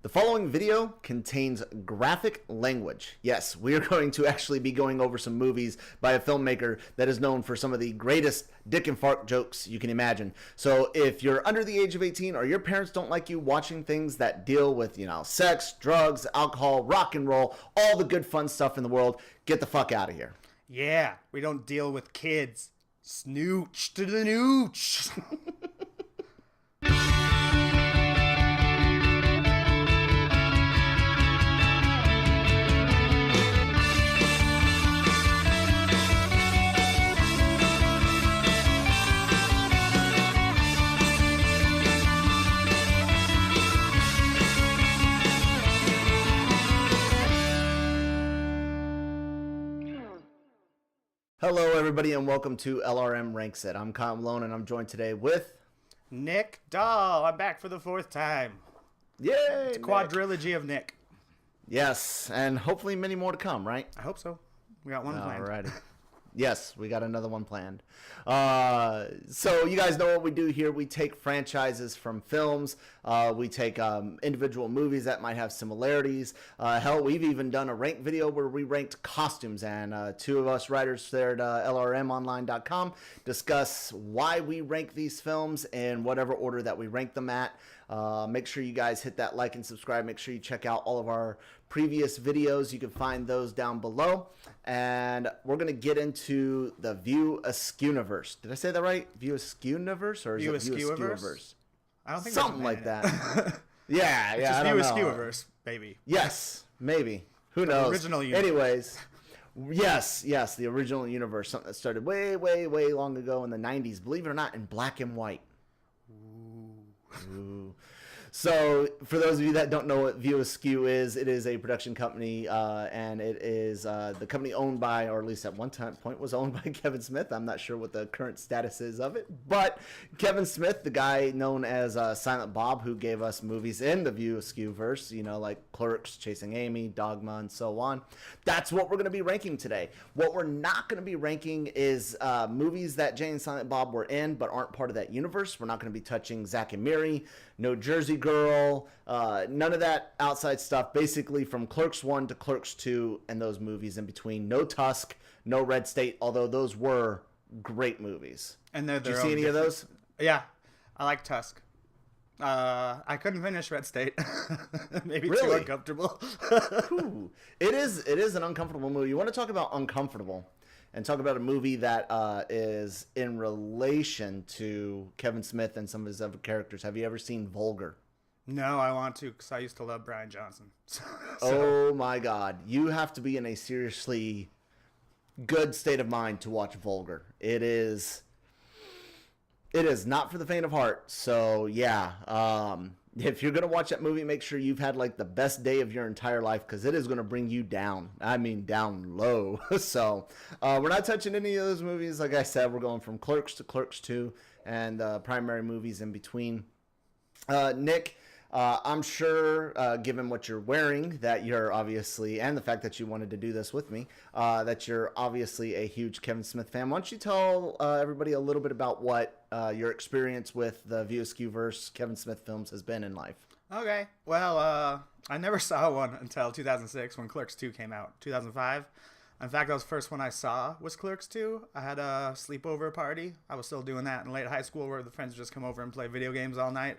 The following video contains graphic language. Yes, we are going to actually be going over some movies by a filmmaker that is known for some of the greatest dick and fart jokes you can imagine. So if you're under the age of 18 or your parents don't like you watching things that deal with, sex, drugs, alcohol, rock and roll, all the good fun stuff in the world, get the fuck out of here. Yeah, we don't deal with kids. Snooch to the nooch. Hello, everybody, and welcome to LRM Ranks It. I'm Malone, and I'm joined today with Nick Doll. I'm back for the fourth time. Yay! It's a quadrilogy of Nick. Yes, and hopefully many more to come, right? I hope so. We got one planned. Alrighty. Yes, we got another one planned. So you guys know what we do here. We take franchises from films. We take individual movies that might have similarities. Hell, we've even done a rank video where we ranked costumes. And two of us writers there at LRMonline.com discuss why we rank these films in whatever order that we rank them at. Make sure you guys hit that like and subscribe. Make sure you check out all of our previous videos. You can find those down below. And we're going to get into the View Askewniverse. Did I say that right? View Askewniverse? Or is it View Askewniverse? I don't think something like that. Yeah, it's just I don't View know. Askewniverse, baby. Yes, maybe. Who knows? Original universe. Anyways, yes, the original universe. Something that started way, way, way long ago in the 90s. Believe it or not, in black and white. Ooh. So, for those of you that don't know what View Askew is, it is a production company, and it is the company owned by, or at least at one point was owned by Kevin Smith. I'm not sure what the current status is of it, but Kevin Smith, the guy known as Silent Bob, who gave us movies in the View Askewverse, like Clerks, Chasing Amy, Dogma, and so on. That's what we're going to be ranking today. What we're not going to be ranking is movies that Jay and Silent Bob were in, but aren't part of that universe. We're not going to be touching Zack and Miri, No Jersey Girl, none of that outside stuff. Basically from Clerks 1 to Clerks 2 and those movies in between. No Tusk, no Red State, although those were great movies. And Did you see any of those? Yeah, I like Tusk. I couldn't finish Red State. Maybe Really? too uncomfortable. Ooh, it is an uncomfortable movie. You want to talk about uncomfortable and talk about a movie that is in relation to Kevin Smith and some of his other characters. Have you ever seen Vulgar? No, I want to because I used to love Brian Johnson. Oh my God. You have to be in a seriously good state of mind to watch Vulgar. It is not for the faint of heart. So yeah, if you're going to watch that movie, make sure you've had like the best day of your entire life because it is going to bring you down. I mean, down low. So we're not touching any of those movies. Like I said, we're going from Clerks to Clerks 2 and primary movies in between. Nick, I'm sure, given what you're wearing, that you're obviously, and the fact that you wanted to do this with me, that you're obviously a huge Kevin Smith fan. Why don't you tell everybody a little bit about what your experience with the View Askewverse Kevin Smith films has been in life? Okay. Well, I never saw one until 2006 when Clerks 2 came out. 2005. In fact, that was the first one I saw was Clerks 2. I had a sleepover party. I was still doing that in late high school where the friends would just come over and play video games all night.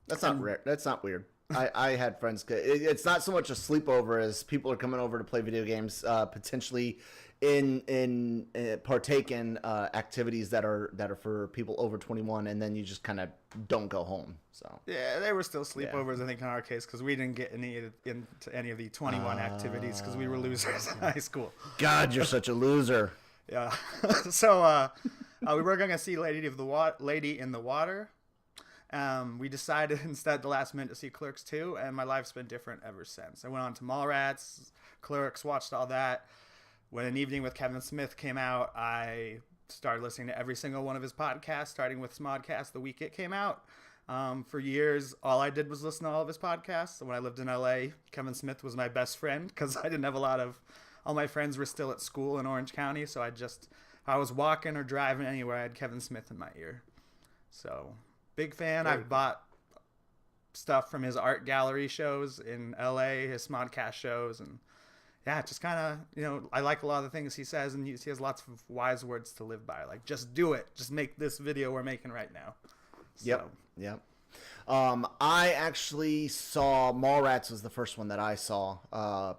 That's not rare. That's not weird. I had friends. It's not so much a sleepover as people are coming over to play video games, potentially in partake in activities that are for people over 21, and then you just kind of don't go home. So yeah, they were still sleepovers. I think in our case because we didn't get into any of the 21 activities because we were losers in high school. God, you're such a loser. Yeah. So we were going to see Lady in the Water. We decided instead the last minute to see Clerks 2, and my life's been different ever since. I went on to Mallrats, Clerks, watched all that. When An Evening with Kevin Smith came out, I started listening to every single one of his podcasts, starting with Smodcast the week it came out. For years, all I did was listen to all of his podcasts. So when I lived in LA, Kevin Smith was my best friend because I didn't have all my friends were still at school in Orange County. So I was walking or driving anywhere, I had Kevin Smith in my ear. So big fan. I've bought stuff from his art gallery shows in LA, his Smodcast shows, and yeah, just kind of, you know, I like a lot of the things he says, and he has lots of wise words to live by. Like, just do it. Just make this video we're making right now. So. Yep. I actually saw Mallrats was the first one that I saw.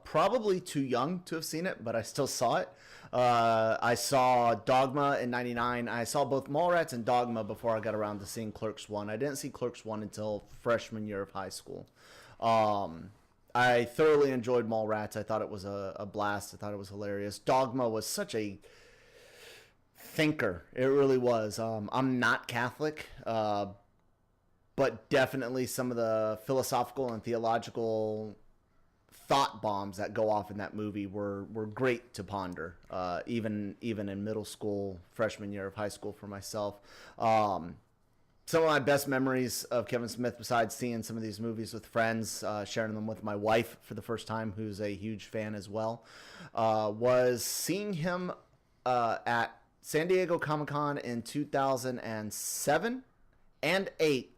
Probably too young to have seen it, but I still saw it. I saw Dogma in '99. I saw both Mallrats and Dogma before I got around to seeing Clerks 1. I didn't see Clerks 1 until freshman year of high school. I thoroughly enjoyed Mallrats. I thought it was a blast. I thought it was hilarious. Dogma was such a thinker. It really was. I'm not Catholic, but definitely some of the philosophical and theological thought bombs that go off in that movie were great to ponder, even in middle school, freshman year of high school for myself. Some of my best memories of Kevin Smith, besides seeing some of these movies with friends, sharing them with my wife for the first time, who's a huge fan as well, was seeing him at San Diego Comic-Con in 2007 and 8.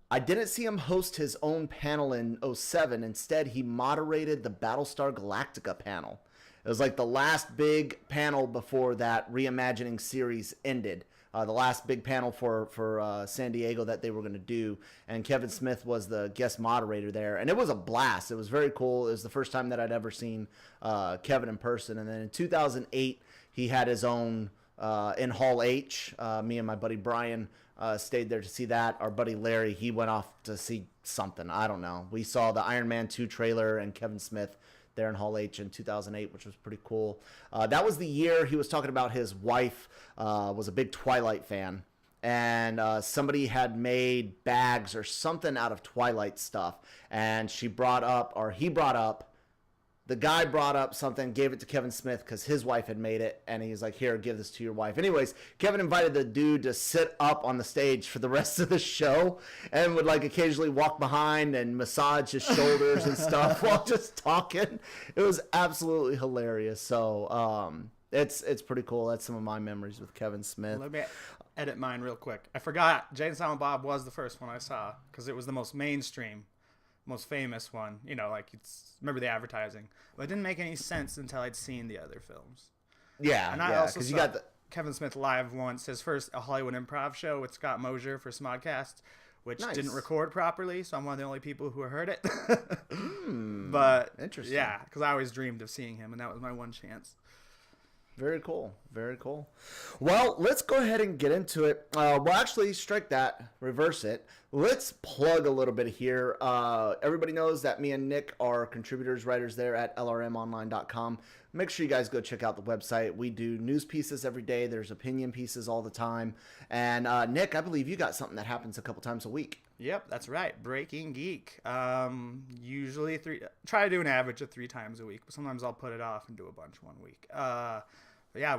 I didn't see him host his own panel in 07. Instead, he moderated the Battlestar Galactica panel. It was like the last big panel before that reimagining series ended. The last big panel for San Diego that they were going to do, and Kevin Smith was the guest moderator there, and it was a blast. It was very cool. It was the first time that I'd ever seen Kevin in person, and then in 2008 he had his own in Hall H. Me and my buddy Brian stayed there to see that. Our buddy Larry, he went off to see something. I don't know. We saw the Iron Man 2 trailer and Kevin Smith there in Hall H in 2008, which was pretty cool. That was the year he was talking about his wife was a big Twilight fan, and somebody had made bags or something out of Twilight stuff, and he brought up the guy brought up something, gave it to Kevin Smith because his wife had made it, and he's like, here, give this to your wife. Anyways, Kevin invited the dude to sit up on the stage for the rest of the show and would like occasionally walk behind and massage his shoulders and stuff while just talking. It was absolutely hilarious. So it's pretty cool. That's some of my memories with Kevin Smith. Let me edit mine real quick. I forgot Jay and Silent Bob was the first one I saw because it was the most mainstream, most famous one, you know, like remember the advertising. Well, it didn't make any sense until I'd seen the other films. Yeah, and I also saw Kevin Smith live once, his first Hollywood Improv show with Scott Mosier for Smodcast, which didn't record properly, so I'm one of the only people who heard it. But interesting. Yeah, because I always dreamed of seeing him, and that was my one chance. Very cool. Very cool. Well, let's go ahead and get into it. Well, actually, strike that. Reverse it. Let's plug a little bit here. Everybody knows that me and Nick are contributors, writers there at LRMonline.com. Make sure you guys go check out the website. We do news pieces every day. There's opinion pieces all the time. And Nick, I believe you got something that happens a couple times a week. Yep, that's right. Breaking Geek. Usually try to do an average of 3 times a week, but sometimes I'll put it off and do a bunch one week. But yeah,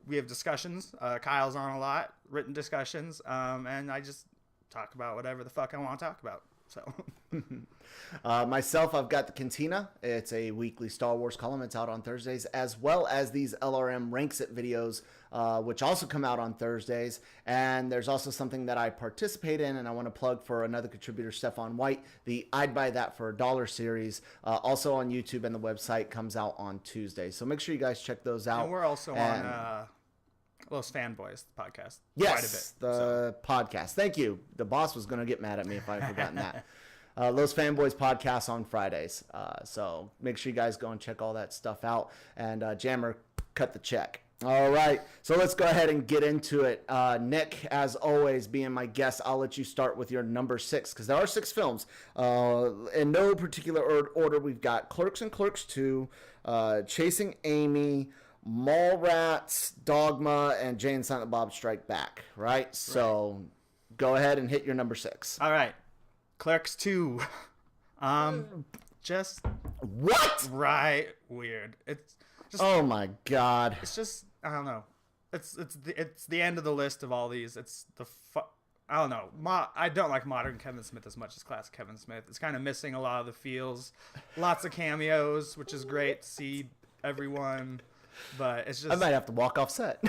we have discussions. Kyle's on a lot, written discussions, and I just talk about whatever the fuck I want to talk about. So, myself, I've got the Cantina. It's a weekly Star Wars column. It's out on Thursdays, as well as these LRM Ranks It videos, which also come out on Thursdays. And there's also something that I participate in, and I want to plug for another contributor, Stefan White, the I'd Buy That for $1 series, also on YouTube, and the website comes out on Tuesday. So make sure you guys check those out. And we're also on Los Fanboys podcast. Yes, podcast. Thank you. The boss was going to get mad at me if I had forgotten that. Los Fanboys podcast on Fridays. So make sure you guys go and check all that stuff out. And Jammer, cut the check. All right. So let's go ahead and get into it. Nick, as always, being my guest, I'll let you start with your number 6, because there are 6 films. In no particular order, we've got Clerks and Clerks 2, Chasing Amy, Mallrats, Dogma, and Jay and Silent Bob Strike Back, right? So go ahead and hit your number 6. All right. Clerks 2. Just what? Right. Weird. It's just, oh my god. It's just, I don't know. It's the end of the list of all these. It's I don't know. I don't like modern Kevin Smith as much as classic Kevin Smith. It's kind of missing a lot of the feels. Lots of cameos, which is great to see everyone. But it's just, I might have to walk off set.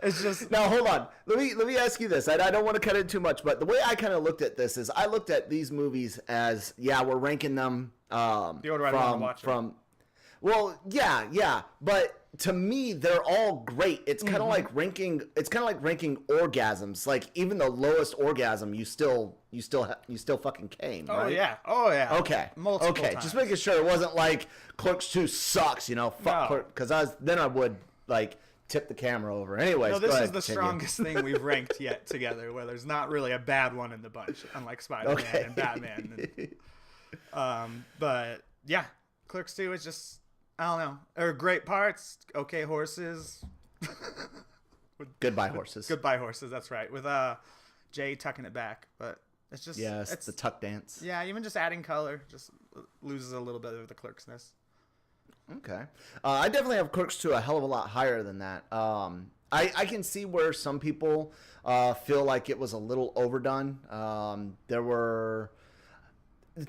It's just Now hold on. Let me ask you this. I don't want to cut it too much, but the way I kind of looked at this is I looked at these movies as we're ranking them the order I want to watch from. Well, yeah, but to me they're all great. It's kind of like ranking. It's kind of like ranking orgasms. Like even the lowest orgasm, you still fucking came. Oh right? yeah. Okay. Multiple times. Just making sure it wasn't like Clerks 2 sucks. Fuck No. Clerks, because I would like tip the camera over. Anyways, No, this go is ahead, the continue. strongest thing we've ranked yet together, where there's not really a bad one in the bunch, unlike Spider-Man and Batman. But yeah, Clerks 2 is just, I don't know. There are great parts, okay horses. Goodbye horses. Goodbye horses, that's right. With Jay tucking it back. But it's just... Yes, it's the tuck dance. Yeah, even just adding color just loses a little bit of the Clerksness. Okay. I definitely have Clerks 2 a hell of a lot higher than that. I can see where some people feel like it was a little overdone. There were...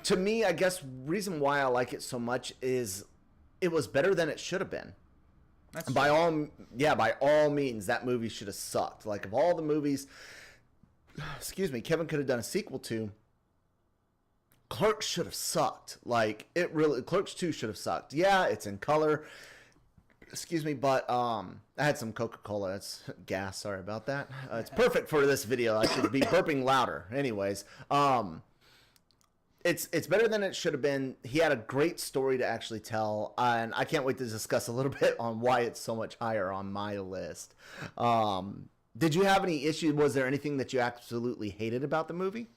To me, I guess, reason why I like it so much is it was better than it should have been. That's By all means, that movie should have sucked. Like, of all the movies, Kevin could have done a sequel to, Clerks should have sucked. Like, Clerks 2 should have sucked. Yeah, it's in color. But I had some Coca-Cola. It's gas. Sorry about that. It's perfect for this video. I should be burping louder. Anyways, it's better than it should have been. He had a great story to actually tell, and I can't wait to discuss a little bit on why it's so much higher on my list. Did you have any issue? Was there anything that you absolutely hated about the movie?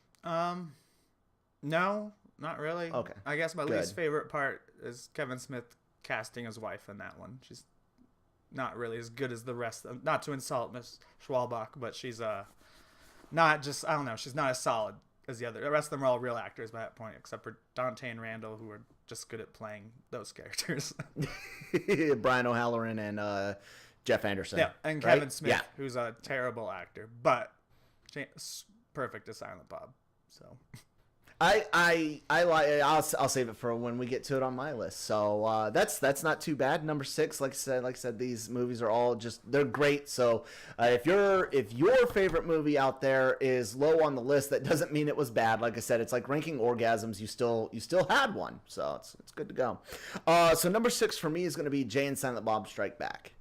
No, not really. Okay. I guess my Good. least favorite part is Kevin Smith casting his wife in that one. She's not really as good as the rest. Not to insult Miss Schwalbach, but she's not just, I don't know, she's not as solid as the other. The rest of them are all real actors by that point, except for Dante and Randall, who are just good at playing those characters. Brian O'Halloran and Jeff Anderson. Yeah, and Kevin Smith, who's a terrible actor, but perfect as Silent Bob. So I'll save it for when we get to it on my list. So that's not too bad. Number 6, like I said, these movies are all they're great. So if your favorite movie out there is low on the list, that doesn't mean it was bad. Like I said, it's like ranking orgasms. You still had one, so it's good to go. So number 6 for me is going to be Jay and Silent Bob Strike Back.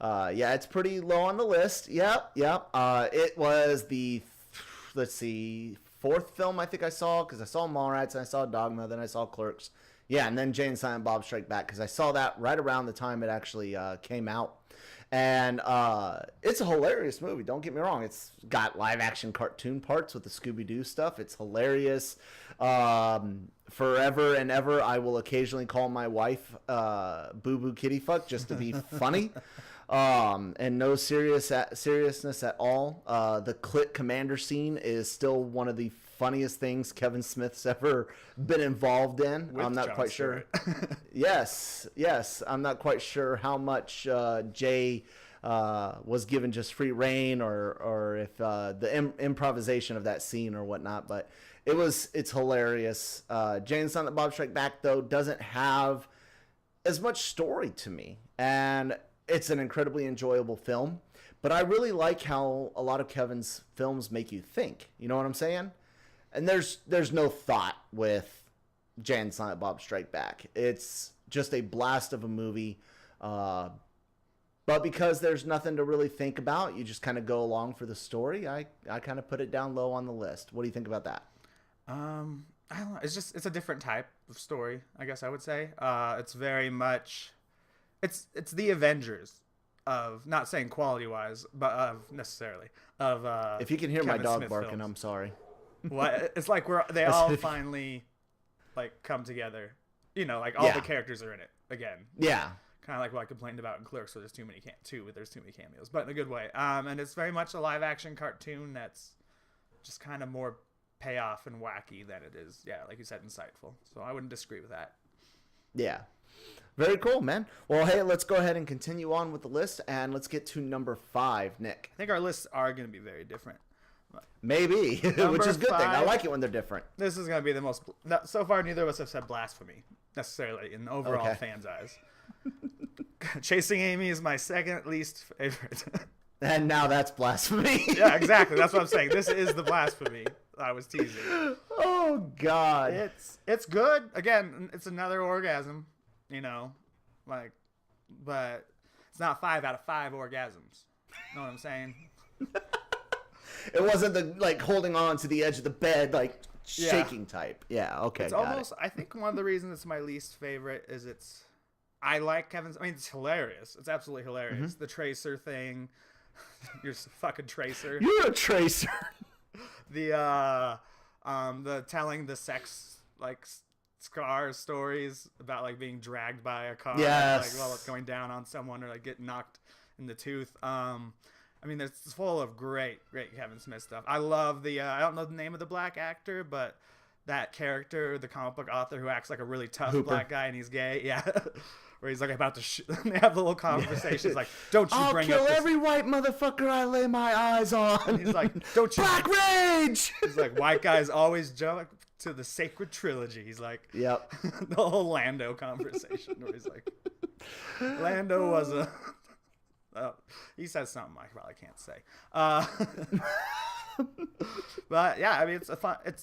Yeah, it's pretty low on the list. Yep. It was the, let's see, 4th film I think I saw, because I saw Mallrats and I saw Dogma, then I saw Clerks. Yeah, and then Jay and Silent Bob Strike Back, because I saw that right around the time it actually came out. And it's a hilarious movie, don't get me wrong. It's got live action cartoon parts with the Scooby-Doo stuff. It's hilarious. Forever and ever, I will occasionally call my wife Boo Boo Kitty Fuck just to be funny. And no seriousness at all. The Clit Commander scene is still one of the funniest things Kevin Smith's ever been involved in. With I'm not Jon quite Stewart. sure. Yes. I'm not quite sure how much Jay was given just free reign, or if the improvisation of that scene or whatnot. But it's hilarious. Jay and Silent Bob Strike Back, though, doesn't have as much story to me, and it's an incredibly enjoyable film, but I really like how a lot of Kevin's films make you think. You know what I'm saying? And there's no thought with Jay and Silent Bob Strike Back. It's just a blast of a movie. But because there's nothing to really think about, you just kind of go along for the story. I kind of put it down low on the list. What do you think about that? I don't know. It's a different type of story, I guess I would say. It's very much... It's the Avengers of, not saying quality wise, but of if you can hear Kevin my dog Smith barking, films. I'm sorry. What? It's like they all finally like come together. You know, like all the characters are in it again. Yeah. Kind of like what I complained about in Clerks, where there's too many cameos, but in a good way. And it's very much a live action cartoon that's just kind of more payoff and wacky than it is, like you said, insightful. So I wouldn't disagree with that. Yeah. Very cool, man. Well, hey, let's go ahead and continue on with the list, and let's get to number 5, Nick. I think our lists are going to be very different. Maybe, which is a good thing. I like it when they're different. This is going to be the most... So far, neither of us have said blasphemy, necessarily, in overall fans' eyes. Chasing Amy is my second least favorite. And now that's blasphemy. Yeah, exactly. That's what I'm saying. This is the blasphemy I was teasing. Oh God. It's good. Again, it's another orgasm, like, but it's not 5 out of 5 orgasms. Know what I'm saying? It wasn't the like holding on to the edge of the bed, like shaking type. Yeah, okay. It's almost. I think one of the reasons it's my least favorite is I like Kevin's. I mean, it's hilarious. It's absolutely hilarious. The tracer thing. You're a fucking tracer. You're a tracer. The telling the sex like scar stories about like being dragged by a car, yes, like while it's going down on someone, or like getting knocked in the tooth. I mean, it's full of great Kevin Smith stuff. I love the I don't know the name of the black actor, but that character, the comic book author who acts like a really tough black guy and he's gay, yeah. Where he's like about to they have the little conversations like, don't you I'll bring kill up every white motherfucker I lay my eyes on. He's like, don't you Black Rage. He's like, white guys always jump to the sacred trilogy. He's like, yep. The whole Lando conversation where he's like, Lando was a he says something I probably can't say. But yeah, I mean,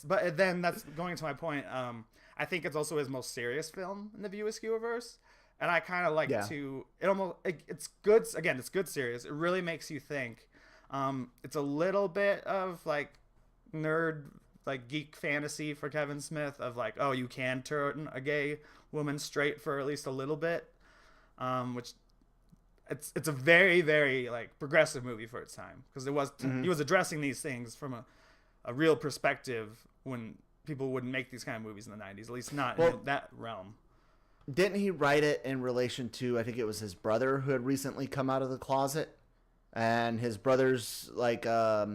but then that's going to my point. I think it's also his most serious film in the View Askewniverse. And I kind of like it's good. Again, it's good serious. It really makes you think. It's a little bit of like nerd, like geek fantasy for Kevin Smith of like, oh, you can turn a gay woman straight for at least a little bit. Which it's a very, very like progressive movie for its time. Because he was addressing these things from a real perspective when people wouldn't make these kind of movies in the 90s, at least not in that realm. Didn't he write it in relation to, I think it was his brother who had recently come out of the closet? And his brother's like, I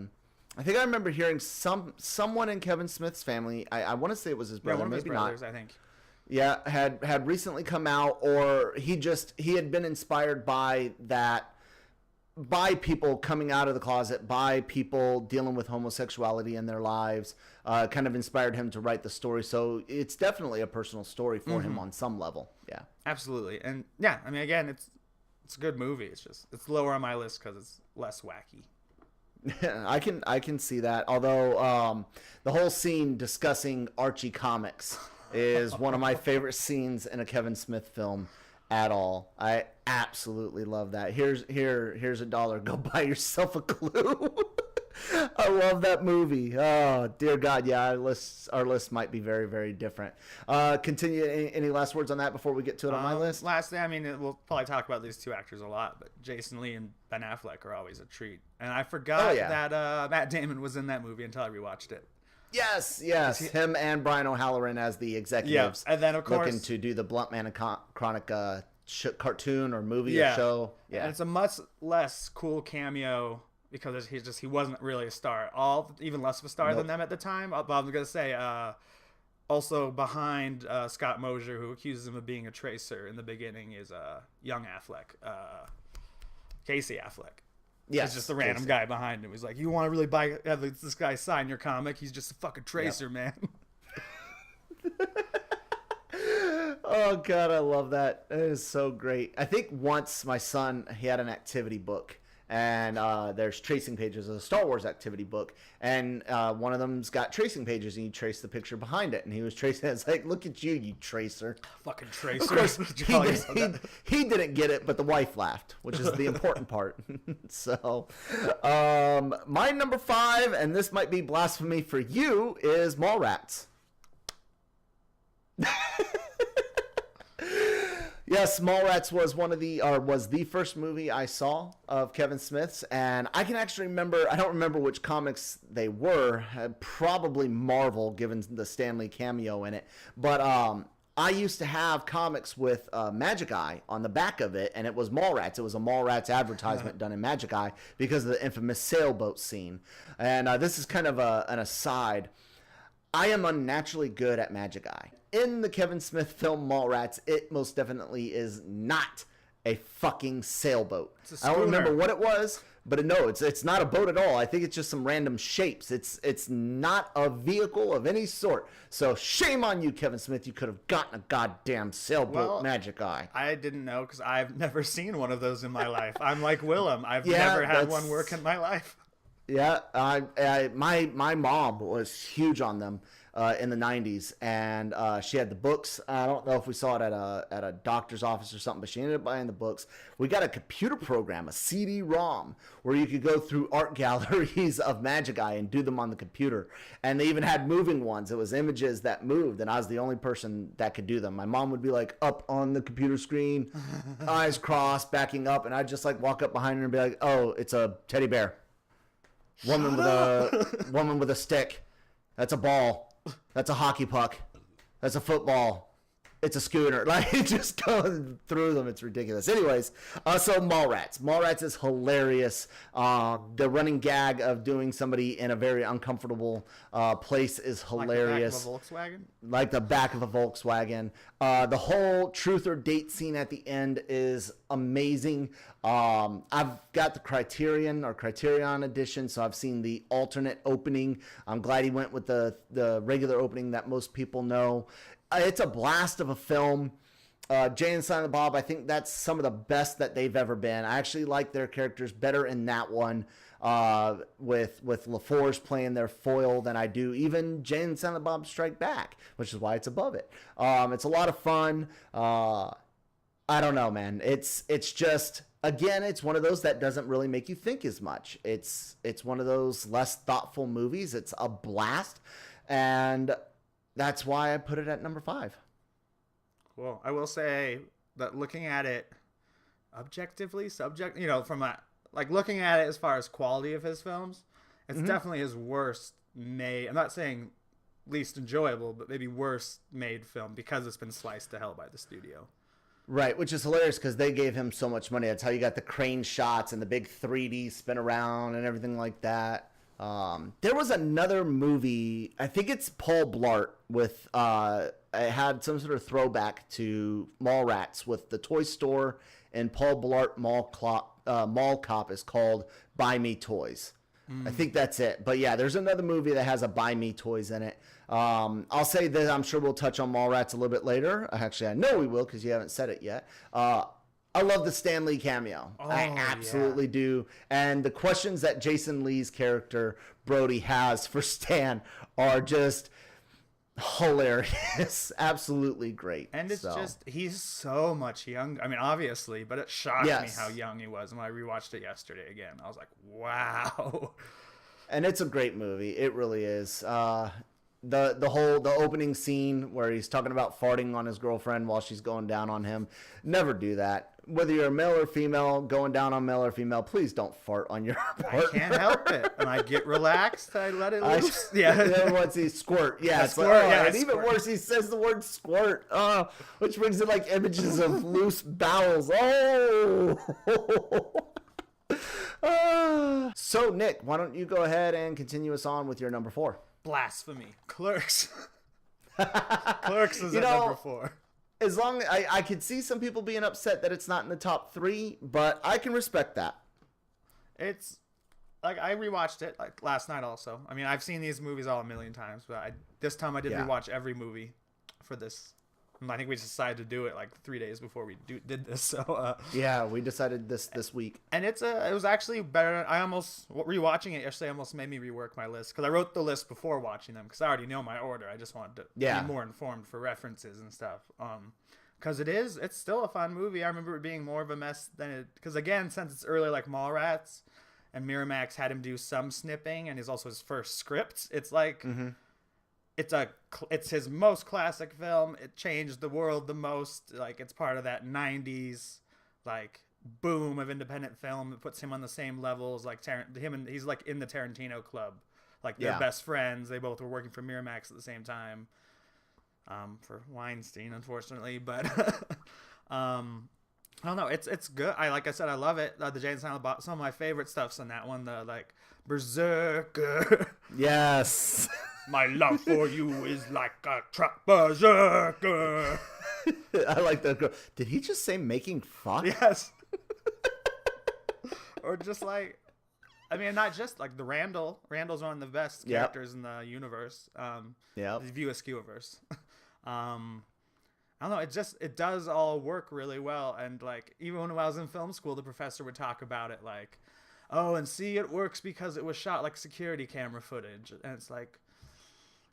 think I remember hearing someone in Kevin Smith's family, I want to say it was his brother, one of maybe his brothers, not. I think. Yeah, had recently come out, or he had been inspired by that, by people coming out of the closet, by people dealing with homosexuality in their lives, kind of inspired him to write the story. So it's definitely a personal story for him on some level. Yeah, absolutely. And yeah, I mean, again, it's a good movie. It's lower on my list because it's less wacky. I can see that. Although the whole scene discussing Archie comics is one of my favorite scenes in a Kevin Smith film at all. I absolutely love that. Here's $1. Go buy yourself a Clue. I love that movie. Oh dear God, yeah. Our list might be very, very different. Continue. Any last words on that before we get to it on my list? Lastly, I mean, we'll probably talk about these two actors a lot, but Jason Lee and Ben Affleck are always a treat. And I forgot that Matt Damon was in that movie until I rewatched it. Yes. Him and Brian O'Halloran as the executives. Yeah, and then of course looking to do the Blunt Man and Chronic cartoon or movie or show. Yeah, and it's a much less cool cameo because he wasn't really a star. Even less of a star than them at the time. But I'm gonna say also behind Scott Mosier, who accuses him of being a tracer in the beginning, is young Affleck, Casey Affleck. Yeah, it's just a random guy behind him. He's like, you want to really have this guy sign your comic? He's just a fucking tracer, man. Oh God, I love that. It is so great. I think once my son, he had an activity book, and there's tracing pages of a Star Wars activity book, and one of them's got tracing pages, and you trace the picture behind it, and he was tracing it. It's like, look at you, you tracer. Fucking tracer. Of course, he didn't get it, but the wife laughed, which is the important part. So, my number 5, and this might be blasphemy for you, is Mallrats. Yes, Mallrats was the first movie I saw of Kevin Smith's, and I can actually remember. I don't remember which comics they were. Probably Marvel, given the Stan Lee cameo in it. But I used to have comics with Magic Eye on the back of it, and it was Mallrats. It was a Mallrats advertisement done in Magic Eye because of the infamous sailboat scene. And this is kind of an aside. I am unnaturally good at Magic Eye. In the Kevin Smith film Mallrats, it most definitely is not a fucking sailboat. I don't remember what it was, But no, it's not a boat at all. I think it's just some random shapes. It's not a vehicle of any sort. So shame on you, Kevin Smith. You could have gotten a goddamn sailboat magic eye. I didn't know because I've never seen one of those in my life. I'm like Willem. I've never had one work in my life. Yeah, my mom was huge on them in the 90s, and she had the books. I don't know if we saw it at a doctor's office or something, but she ended up buying the books. We got a computer program, a CD-ROM, where you could go through art galleries of Magic Eye and do them on the computer. And they even had moving ones. It was images that moved, and I was the only person that could do them. My mom would be like up on the computer screen, eyes crossed, backing up, and I'd just like walk up behind her and be like, "Oh, it's a teddy bear." Woman with a stick. That's a ball. That's a hockey puck. That's a football. It's a schooner. Like, just going through them. It's ridiculous. Anyways, so Mallrats. Mallrats is hilarious. The running gag of doing somebody in a very uncomfortable place is hilarious. Like the back of a Volkswagen? Like the back of a Volkswagen. The whole truth or date scene at the end is amazing. I've got the Criterion edition, so I've seen the alternate opening. I'm glad he went with the regular opening that most people know. It's a blast of a film. Jay and Silent Bob, I think that's some of the best that they've ever been. I actually like their characters better in that one with LaForge playing their foil than I do even Jay and Silent Bob Strike Back, which is why it's above it. It's a lot of fun. I don't know, man. It's just, again, it's one of those that doesn't really make you think as much. It's one of those less thoughtful movies. It's a blast, and that's why I put it at number 5. Cool. I will say that looking at it objectively, from looking at it as far as quality of his films, it's definitely his worst made. I'm not saying least enjoyable, but maybe worst made film because it's been sliced to hell by the studio. Right, which is hilarious because they gave him so much money. That's how you got the crane shots and the big 3D spin around and everything like that. There was another movie, I think it's Paul Blart, with it had some sort of throwback to Mallrats with the toy store, and Paul Blart Mall Cop is called Buy Me Toys. I think that's it. But yeah, there's another movie that has a Buy Me Toys in it. I'll say that I'm sure we'll touch on Mallrats a little bit later. Actually, I know we will because you haven't said it yet. I love the Stan Lee cameo. I absolutely do. And the questions that Jason Lee's character, Brody, has for Stan are just hilarious. Absolutely great. And it's just, he's so much younger. I mean, obviously, but it shocked me how young he was. When I rewatched it yesterday again, I was like, wow. And it's a great movie. It really is. The opening scene where he's talking about farting on his girlfriend while she's going down on him. Never do that. Whether you're a male or female, going down on male or female, please don't fart on your partner. I can't help it. And I get relaxed. I let it loose. Once he squirt. Yeah, squirt. And even worse, he says the word squirt. Which brings in like images of loose bowels. So, Nick, why don't you go ahead and continue us on with your number 4? Blasphemy. Clerks. Clerks is at number 4. As long I could see some people being upset that it's not in the top 3, but I can respect that. It's like I rewatched it like last night also. I mean, I've seen these movies all a million times, but this time I did rewatch every movie for this. I think we decided to do it like 3 days before we did this. So yeah, we decided this week. And it was actually better. I almost rewatching it yesterday almost made me rework my list because I wrote the list before watching them because I already know my order. I just wanted to be more informed for references and stuff. Because it's still a fun movie. I remember it being more of a mess than it. Because again, since it's early like Mallrats, and Miramax had him do some snipping, and it's also his first script. It's like. It's his most classic film. It changed the world the most. Like, it's part of that 90s like boom of independent film. It puts him on the same levels like he's like in the Tarantino club. Like they're best friends. They both were working for Miramax at the same time. For Weinstein, unfortunately, but I don't know. It's good. Like I said, I love it. The Jay and Silent Bob. Some of my favorite stuff's in that one. The like Berserker. Yes. My love for you is like a truck berserker. I like that girl. Did he just say making fun? Yes. Or just like I mean, not just like the Randall. Randall's one of the best characters in the universe. Yeah. The View Askewniverse. I don't know. It does all work really well. And like, even when I was in film school, the professor would talk about it like, oh, and see, it works because it was shot like security camera footage. And it's like,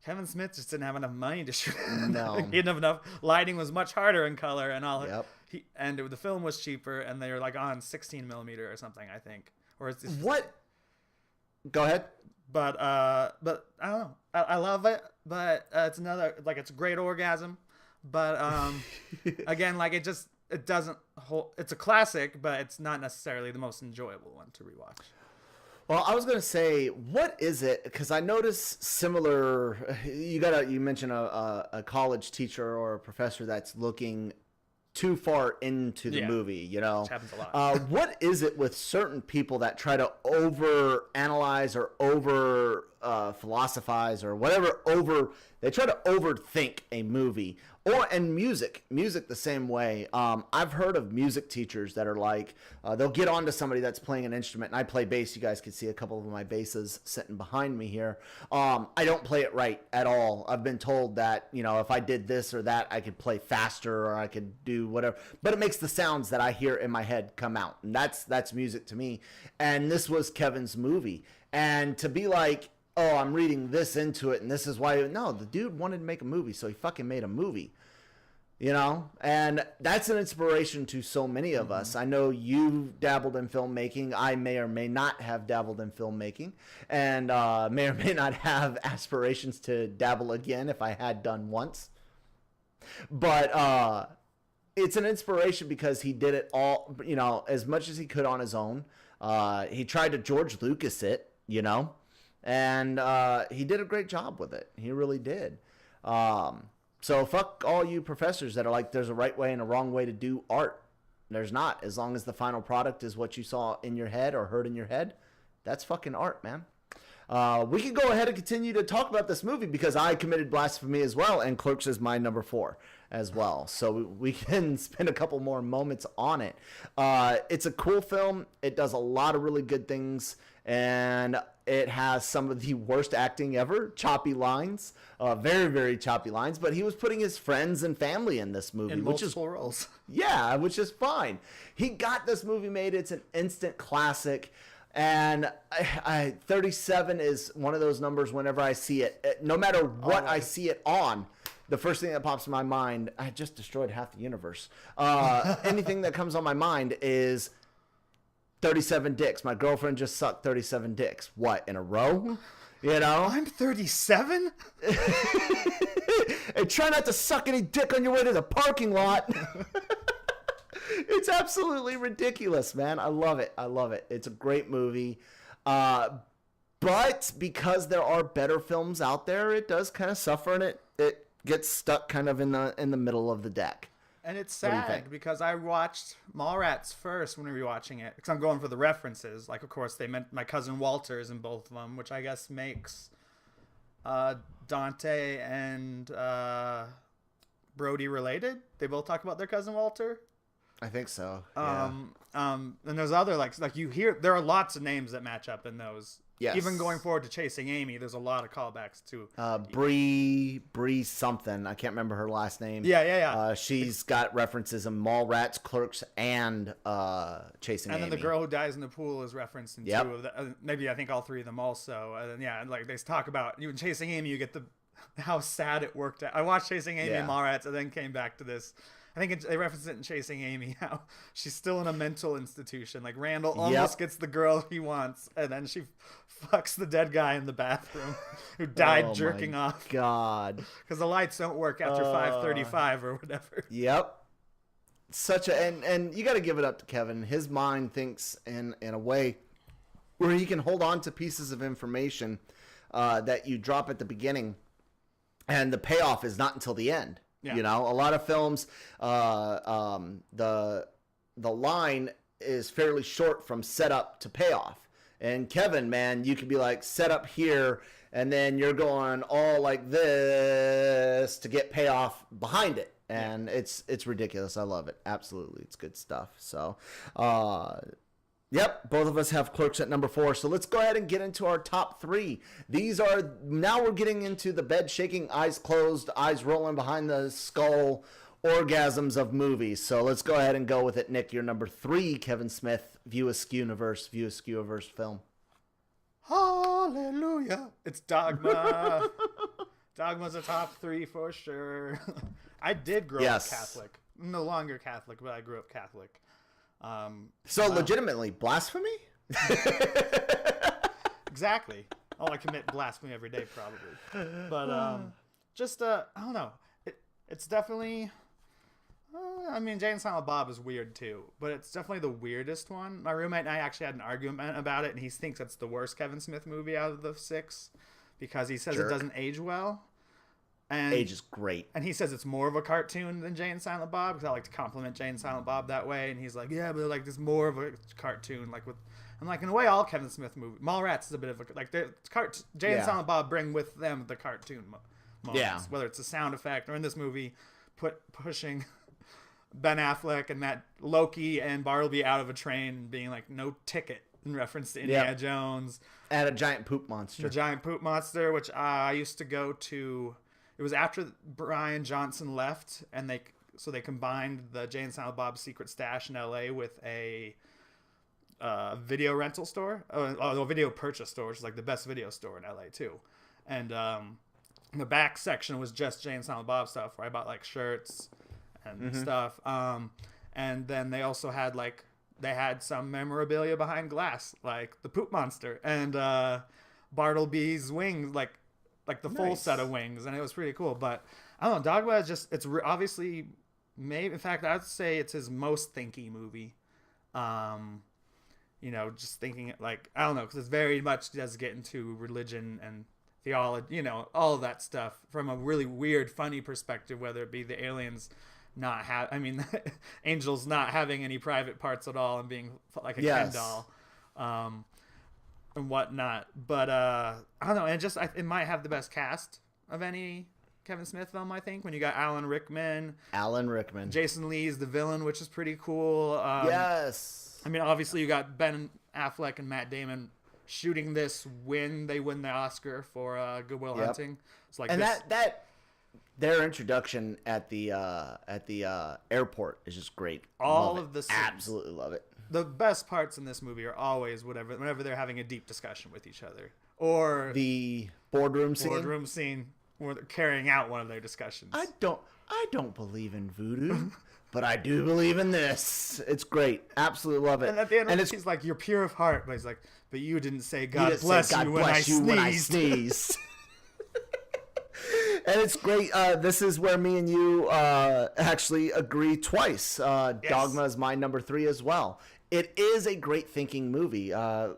Kevin Smith just didn't have enough money to shoot. No. He didn't have enough. Lighting was much harder in color and all. Yep. The film was cheaper, and they were like on 16 millimeter or something, I think. Or it's what? Go ahead. But I don't know. I love it, but it's another, like, it's a great orgasm. But again, like, it doesn't hold. It's a classic, but it's not necessarily the most enjoyable one to rewatch. Well, I was gonna say, what is it? Because I noticed similar. You mentioned a college teacher or a professor that's looking too far into the movie, you know. Which happens a lot. What is it with certain people that try to over analyze or over philosophize or whatever, they try to overthink a movie, and music the same way. I've heard of music teachers that are like, they'll get onto somebody that's playing an instrument, and I play bass. You guys can see a couple of my basses sitting behind me here. I don't play it right at all. I've been told that, you know, if I did this or that, I could play faster or I could do whatever, but it makes the sounds that I hear in my head come out, and that's music to me. And this was Kevin's movie, and to be like, oh, I'm reading this into it, and this is why. No, the dude wanted to make a movie, so he fucking made a movie. You know? And that's an inspiration to so many of us. I know you dabbled in filmmaking. I may or may not have dabbled in filmmaking, and may or may not have aspirations to dabble again if I had done once. But it's an inspiration because he did it all, you know, as much as he could on his own. He tried to George Lucas it, you know? And he did a great job with it. He really did. So fuck all you professors that are like, there's a right way and a wrong way to do art. There's not. As long as the final product is what you saw in your head or heard in your head, that's fucking art, man. We can go ahead and continue to talk about this movie because I committed blasphemy as well, and Clerks is my number 4 as well. So we can spend a couple more moments on it. It's a cool film. It does a lot of really good things, and it has some of the worst acting ever. Choppy lines, very, very choppy lines. But he was putting his friends and family in this movie, in multiple roles. Yeah, which is fine. He got this movie made. It's an instant classic. And 37 is one of those numbers whenever I see it. No matter what I see it on, the first thing that pops in my mind, I just destroyed half the universe. Anything that comes on my mind is 37 dicks. My girlfriend just sucked 37 dicks. What, in a row? You know? I'm 37? And try not to suck any dick on your way to the parking lot. It's absolutely ridiculous, man. I love it. I love it. It's a great movie. But because there are better films out there, it does kind of suffer, and it gets stuck kind of in the middle of the deck. And it's sad because I watched Mallrats first when we were watching it, because I'm going for the references. Like, of course, they meant my cousin Walter's in both of them, which I guess makes Dante and Brody related. They both talk about their cousin Walter. I think so. Yeah. And there's other like you hear there are lots of names that match up in those. Yes. Even going forward to Chasing Amy, there's a lot of callbacks to Bree something. I can't remember her last name. Yeah. She's got references in Mallrats, Clerks, and Chasing Amy. And then the girl who dies in the pool is referenced in 2 of the, maybe I think all 3 of them also. And like they talk about you in Chasing Amy, you get how sad it worked out. I watched Chasing Amy and Mallrats, and then came back to this. I think they reference it in Chasing Amy, how she's still in a mental institution. Like Randall almost gets the girl he wants, and then she fucks the dead guy in the bathroom who died jerking off. God, because the lights don't work after 5:35 or whatever. Yep. Such a and you got to give it up to Kevin. His mind thinks in a way where he can hold on to pieces of information that you drop at the beginning, and the payoff is not until the end. Yeah. You know, a lot of films, the line is fairly short from setup to payoff. And Kevin, man, you could be like set up here, and then you're going all like this to get payoff behind it, and it's ridiculous. I love it. Absolutely, it's good stuff. So, Yep, both of us have Clerks at number 4. So let's go ahead and get into our top 3. These are, now we're getting into the bed shaking, eyes closed, eyes rolling behind the skull orgasms of movies. So let's go ahead and go with it. Nick, your number 3, Kevin Smith, View Askewniverse film. Hallelujah. It's Dogma. Dogma's a top 3 for sure. I did grow up Catholic. No longer Catholic, but I grew up Catholic. Legitimately, blasphemy? Exactly. Oh, I commit blasphemy every day, probably. But I don't know. It's definitely. I mean, Jay and Silent Bob is weird too, but it's definitely the weirdest one. My roommate and I actually had an argument about it, and he thinks it's the worst Kevin Smith movie out of the 6 because he says it doesn't age well. And age is great. And he says it's more of a cartoon than Jay and Silent Bob because I like to compliment Jay and Silent Bob that way. And he's like, yeah, but like there's more of a cartoon. Like with, I'm like, in a way, all Kevin Smith movies. Mallrats is a bit of a like Jay and Silent Bob bring with them the cartoon moments, whether it's a sound effect or in this movie, pushing Ben Affleck and that Loki and Bartleby out of a train, being like no ticket in reference to Indiana Jones and a giant poop monster. The giant poop monster, which I used to go to. It was after Brian Johnson left, and they combined the Jay and Silent Bob Secret Stash in L.A. with a video rental store, a video purchase store, which is like the best video store in L.A. too. And the back section was just Jay and Silent Bob stuff, where I bought like shirts and stuff. And then they also had they had some memorabilia behind glass, like the poop monster and Bartleby's wings, like the full set of wings, and it was pretty cool. But I don't know, Dogma is just, it's obviously, maybe, in fact, I'd say it's his most thinky movie. Just thinking, like, I don't know, because it very much does get into religion and theology, all of that stuff from a really weird, funny perspective, whether it be the aliens angels not having any private parts at all and being like a Ken doll. And whatnot, but I don't know, and it might have the best cast of any Kevin Smith film, I think, when you got Alan Rickman, Jason Lee's the villain, which is pretty cool. Yes, I mean, obviously you got Ben Affleck and Matt Damon shooting this when they win the Oscar for Good Will Hunting. It's like, and that their introduction at the airport is just great. Absolutely love it. The best parts in this movie are always whenever they're having a deep discussion with each other, or the boardroom scene where they're carrying out one of their discussions. I don't believe in voodoo, but I do believe in this. It's great. Absolutely love it. And at the end, he's like, "You're pure of heart," but he's like, "But you didn't say God bless you when I sneezed." And it's great. This is where me and you actually agree twice. Dogma is my number 3 as well. It is a great thinking movie. I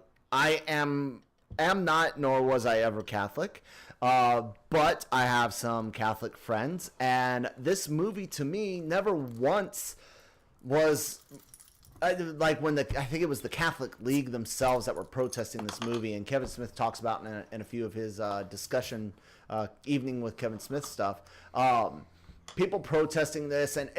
am not, nor was I ever Catholic, but I have some Catholic friends, and this movie to me never once was like when I think it was the Catholic League themselves that were protesting this movie, and Kevin Smith talks about in a few of his discussion Evening with Kevin Smith stuff. People protesting this, and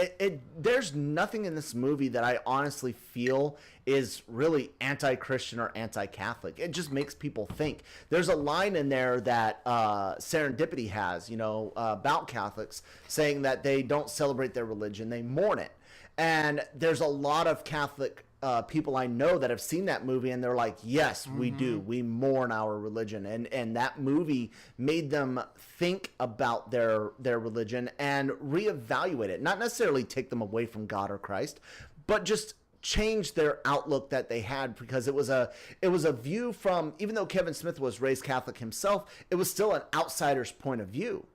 there's nothing in this movie that I honestly feel is really anti-Christian or anti-Catholic. It just makes people think. There's a line in there that Serendipity has, about Catholics, saying that they don't celebrate their religion, they mourn it. And there's a lot of Catholic people I know that have seen that movie, and they're like, yes, we do. We mourn our religion. And that movie made them think about their religion and reevaluate it. Not necessarily take them away from God or Christ, but just change their outlook that they had, because it was a view from, even though Kevin Smith was raised Catholic himself, it was still an outsider's point of view.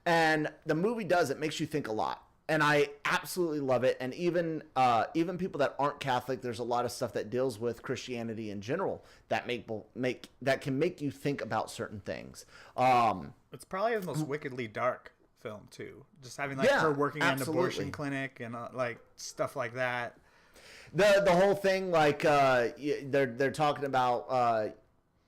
And the movie it makes you think a lot. And I absolutely love it. And even people that aren't Catholic, there's a lot of stuff that deals with Christianity in general that can make you think about certain things. It's probably the most wickedly dark film too. Just having her working in an abortion clinic and stuff like that. The whole thing, they're talking about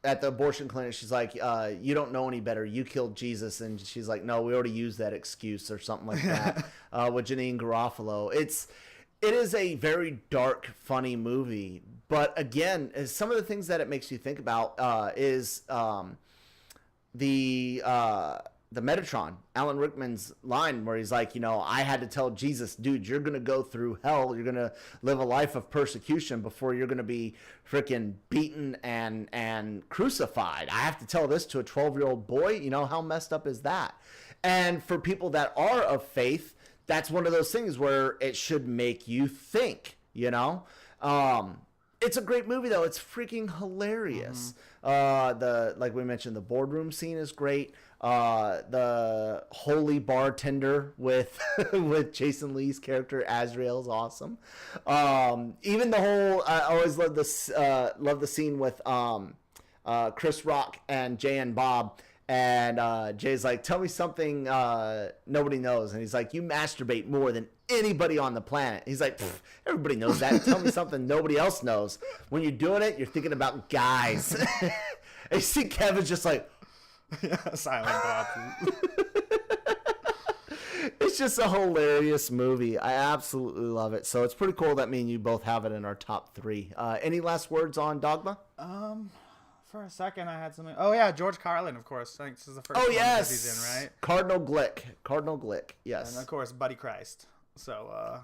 at the abortion clinic, she's like, you don't know any better. You killed Jesus. And she's like, no, we already used that excuse or something like that with Janine Garofalo. It is a very dark, funny movie. But again, some of the things that it makes you think about is the Metatron, Alan Rickman's line where he's like, I had to tell Jesus, dude, you're going to go through hell. You're going to live a life of persecution before you're going to be freaking beaten and crucified. I have to tell this to a 12-year-old boy. How messed up is that? And for people that are of faith, that's one of those things where it should make you think, It's a great movie, though. It's freaking hilarious. Like we mentioned, the boardroom scene is great. The holy bartender with with Jason Lee's character Azrael is awesome. Even the whole I always love this love the scene with Chris Rock and Jay and Bob. And Jay's like, tell me something nobody knows. And he's like, you masturbate more than anybody on the planet. He's like, everybody knows that. Tell me something nobody else knows. When you're doing it, you're thinking about guys. And you see Kevin's just like, silent Bob. It's just a hilarious movie. I absolutely love it. So it's pretty cool that me and you both have it in our top 3. Any last words on Dogma? For a second, I had something. Oh yeah, George Carlin, of course. I think this is the first one that he's in, right? Cardinal Glick. Yes. And of course, Buddy Christ. So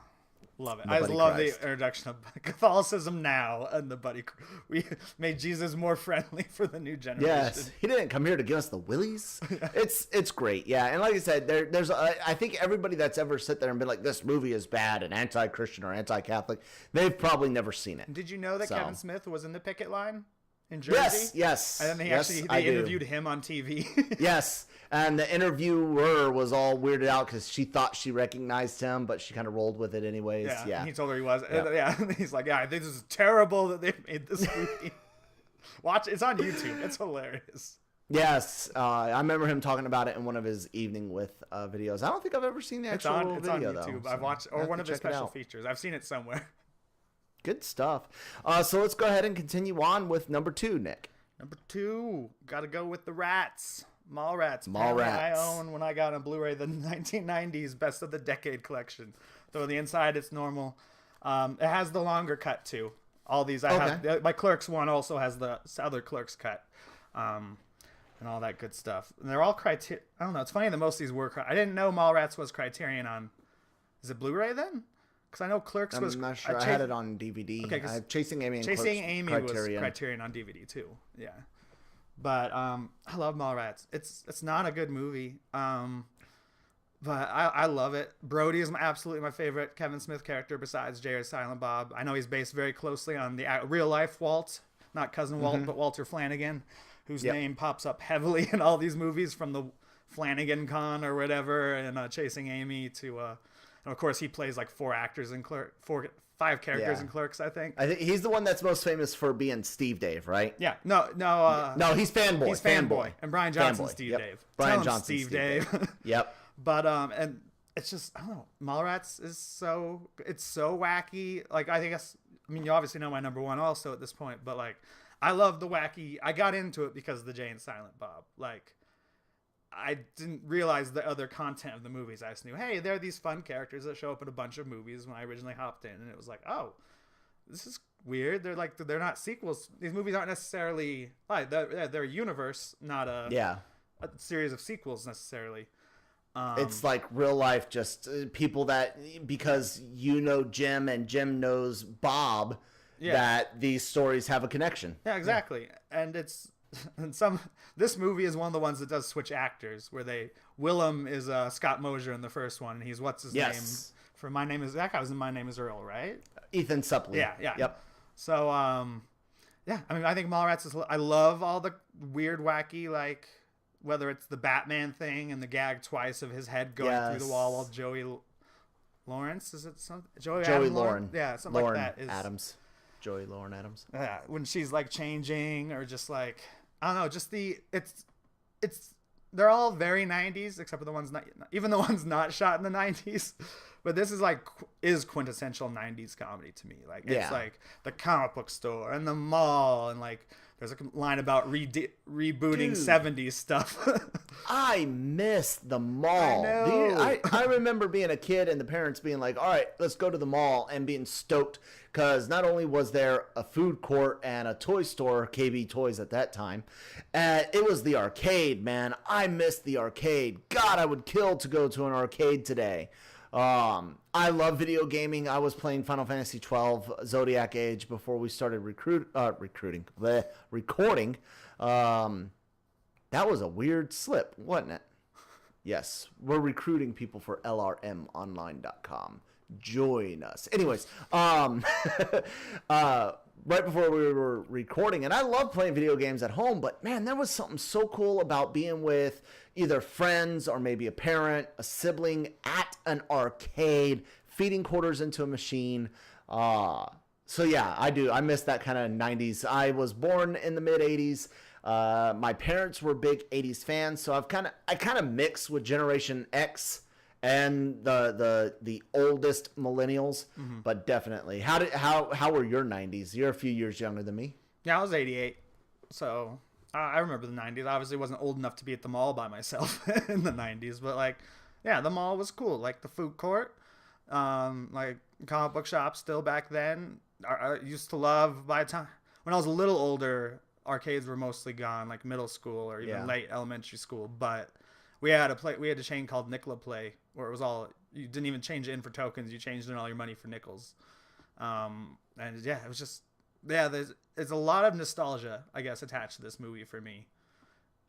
love it. I just love the introduction of Catholicism now and the Buddy. We made Jesus more friendly for the new generation. Yes, he didn't come here to give us the willies. It's great, yeah. And like I said, there's I think everybody that's ever sit there and been like, this movie is bad and anti-Christian or anti-Catholic, they've probably never seen it. Did you know that Kevin Smith was in the picket line in Jersey? Yes. And then they interviewed him on TV. Yes. And the interviewer was all weirded out because she thought she recognized him, but she kind of rolled with it anyways. Yeah. And he told her he was. Yeah. And he's like, I think this is terrible that they made this movie. Watch. It's on YouTube. It's hilarious. Yes. I remember him talking about it in one of his Evening With videos. I don't think I've ever seen the actual video, on YouTube. Though. I've watched, or one of his special features. I've seen it somewhere. Good stuff. So let's go ahead and continue on with number 2, Nick. Number 2, got to go with the Rats. Mallrats. I own when I got on Blu-ray the 1990s Best of the Decade collection. So on the inside, it's normal. It has the longer cut too. All these I have. My Clerks one also has the other Clerks cut, and all that good stuff. And they're all Criterion. I don't know. It's funny that most of these were. I didn't know Mallrats was Criterion on. Is it Blu-ray then? Because I know Clerks was. I'm not sure. I had it on DVD. Okay, Chasing Amy and Chasing Clerks, Amy Criterion. was Criterion on DVD too. Yeah, but I love Mallrats. It's not a good movie, but I love it. Brody is absolutely my favorite Kevin Smith character besides Jay or Silent Bob. I know he's based very closely on the real life Walt, not cousin Walt, but Walter Flanagan, whose name pops up heavily in all these movies, from the Flanagan Con or whatever, and Chasing Amy to. And of course, he plays like 5 characters in Clerks, I think. I think he's the one that's most famous for being Steve Dave, right? Yeah. No, he's Fanboy. He's Fanboy. And Brian Johnson's Steve Dave. Brian Johnson's Steve Dave. Yep. But and it's just, I don't know. Mallrats is so wacky. Like, I mean, you obviously know my number 1 also at this point, but like, I love the wacky. I got into it because of the Jay and Silent Bob. Like, I didn't realize the other content of the movies. I just knew, hey, there are these fun characters that show up in a bunch of movies when I originally hopped in, and it was like, oh, this is weird. They're not sequels. These movies aren't necessarily they're a universe, not a series of sequels necessarily. It's like real life, just people that, because Jim and Jim knows Bob, that these stories have a connection. Yeah, exactly. And this movie is one of the ones that does switch actors, where Willem is Scott Mosier in the first one, and he's what's his name for My Name Is, that guy was in My Name Is Earl, right? Ethan Suplee. Yeah. Yep. So I mean, I think Mallrats is. I love all the weird, wacky, like whether it's the Batman thing and the gag twice of his head going through the wall while Joey Lawrence, is it something? Joey Lauren. Yeah, something Lauren like that. Adams. Joey Lauren Adams. Yeah, when she's like changing, or just like, I don't know, just they're all very 90s, except for the ones even the ones not shot in the 90s. But this is like is quintessential 90s comedy to me. Like it's Yeah. like the comic book store and the mall, and like there's a line about rebooting Dude. 70s stuff. I miss the mall. I know. I remember being a kid and the parents being like, all right, let's go to the mall, and being stoked because not only was there a food court and a toy store, KB Toys at that time, it was the arcade, man. I missed the arcade. God, I would kill to go to an arcade today. I love video gaming. I was playing Final Fantasy 12 Zodiac Age before we started recording. That was a weird slip, wasn't it? Yes, we're recruiting people for LRMonline.com. Join us. Anyways, right before we were recording, and I love playing video games at home, but man, there was something so cool about being with either friends or maybe a parent, a sibling at an arcade, feeding quarters into a machine. So yeah, I do. I miss that kind of 90s. I was born in the mid 80s. My parents were big 80s fans, so I kind of mix with Generation X and the oldest millennials, but definitely. How were your 90s? You're a few years younger than me. Yeah, I was 88, so I remember the 90s. Obviously, wasn't old enough to be at the mall by myself in the 90s, but like, yeah, the mall was cool. Like the food court, like comic book shops still back then. I used to love, by the time when I was a little older, arcades were mostly gone, like middle school or even late elementary school. But we had a chain called Nicola Play, where it was all, you didn't even change it in for tokens, you changed in all your money for nickels. And yeah, it was just, yeah, there's a lot of nostalgia, I guess, attached to this movie for me.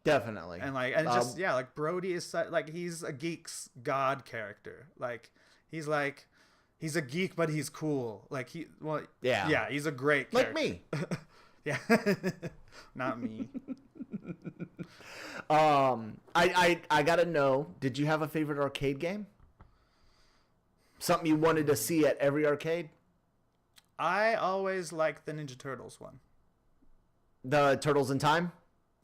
Definitely. And like, and just, yeah, like Brody is like, he's a geek's god character. Like he's a geek, but he's cool. Like yeah, he's a great character. Like me. Yeah. Not me. I gotta know, did you have a favorite arcade game? Something you wanted to see at every arcade? I always liked the Ninja Turtles one. The Turtles in Time?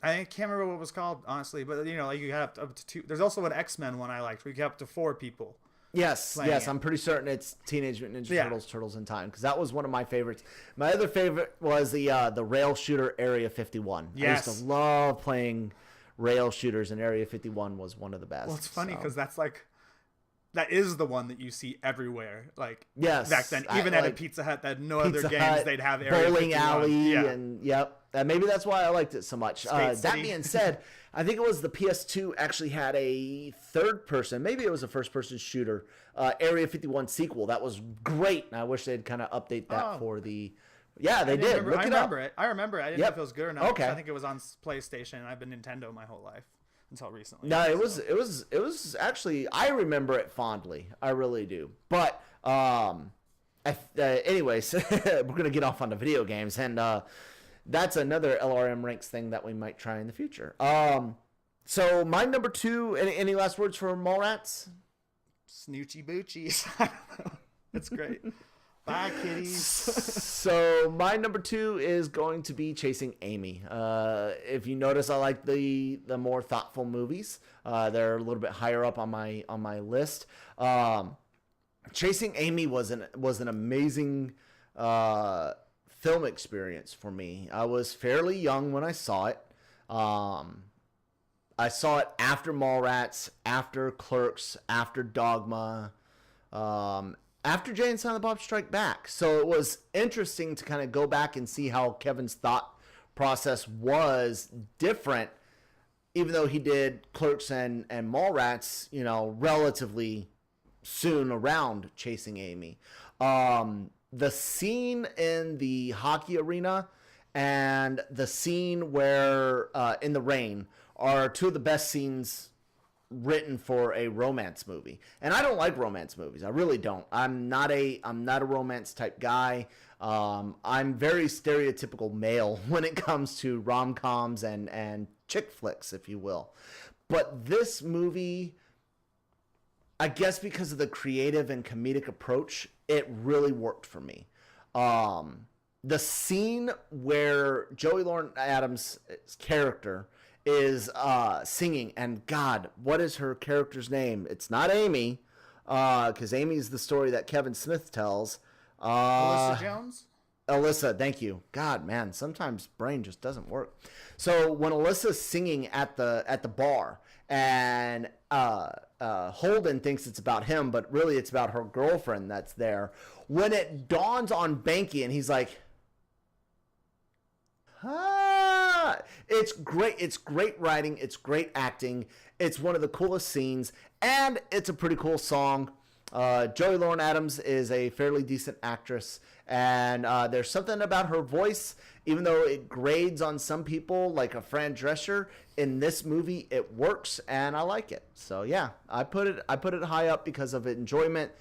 I can't remember what it was called, honestly, but you know, like you have up to 2. There's also an X-Men one I liked where you get up to 4 people. Yes, it. I'm pretty certain it's Teenage Mutant Ninja Turtles, Turtles in Time, because that was one of my favorites. My other favorite was the rail shooter Area 51. Yes. I used to love playing rail shooters, and Area 51 was one of the best. Well, it's funny because that is the one that you see everywhere. Like, yes, back then, even at a Pizza Hut that had no other games, Hut, they'd have Area bowling 51. alley, Yeah. and yep. Maybe that's why I liked it so much. That being said, I think it was the PS2 actually had a third person, maybe it was a first person shooter, Area 51 sequel. That was great, and I wish they'd kind of update that for the. Yeah, they did. I remember it. I didn't know if it was good or not. Okay. I think it was on PlayStation, and I've been Nintendo my whole life until recently. No, it was actually, I remember it fondly. I really do. But anyways, we're gonna get off on the video games, and that's another LRM ranks thing that we might try in the future. So my number 2. Any last words for Mallrats? Snoochie boochies. I don't know. It's great. Bye, kitties. So my number 2 is going to be Chasing Amy. If you notice, I like the more thoughtful movies. They're a little bit higher up on my list. Chasing Amy was an amazing film experience for me. I was fairly young when I saw it. I saw it after Mallrats, after Clerks, after Dogma, after Jay and Silent Bob Strike Back. So it was interesting to kind of go back and see how Kevin's thought process was different, even though he did Clerks and Mallrats, you know, relatively soon around Chasing Amy. The scene in the hockey arena and the scene where in the rain are 2 of the best scenes written for a romance movie. And I don't like romance movies. I really don't. I'm not a romance type guy. I'm very stereotypical male when it comes to rom-coms and chick flicks, if you will. But this movie, I guess because of the creative and comedic approach, it really worked for me. The scene where Joey Lauren Adams' character is singing, and God, what is her character's name? It's not Amy. because Amy's the story that Kevin Smith tells. Alyssa Jones? Alyssa, thank you. God, man, sometimes brain just doesn't work. So when Alyssa's singing at the bar, and Holden thinks it's about him, but really it's about her girlfriend that's there. When it dawns on Banky, and he's like, "Ah!" It's great. It's great writing. It's great acting. It's one of the coolest scenes, and it's a pretty cool song. Joey Lauren Adams is a fairly decent actress, and there's something about her voice, even though it grades on some people like a Fran Drescher, in this movie it works, and I like it. So yeah, I put it high up because of enjoyment.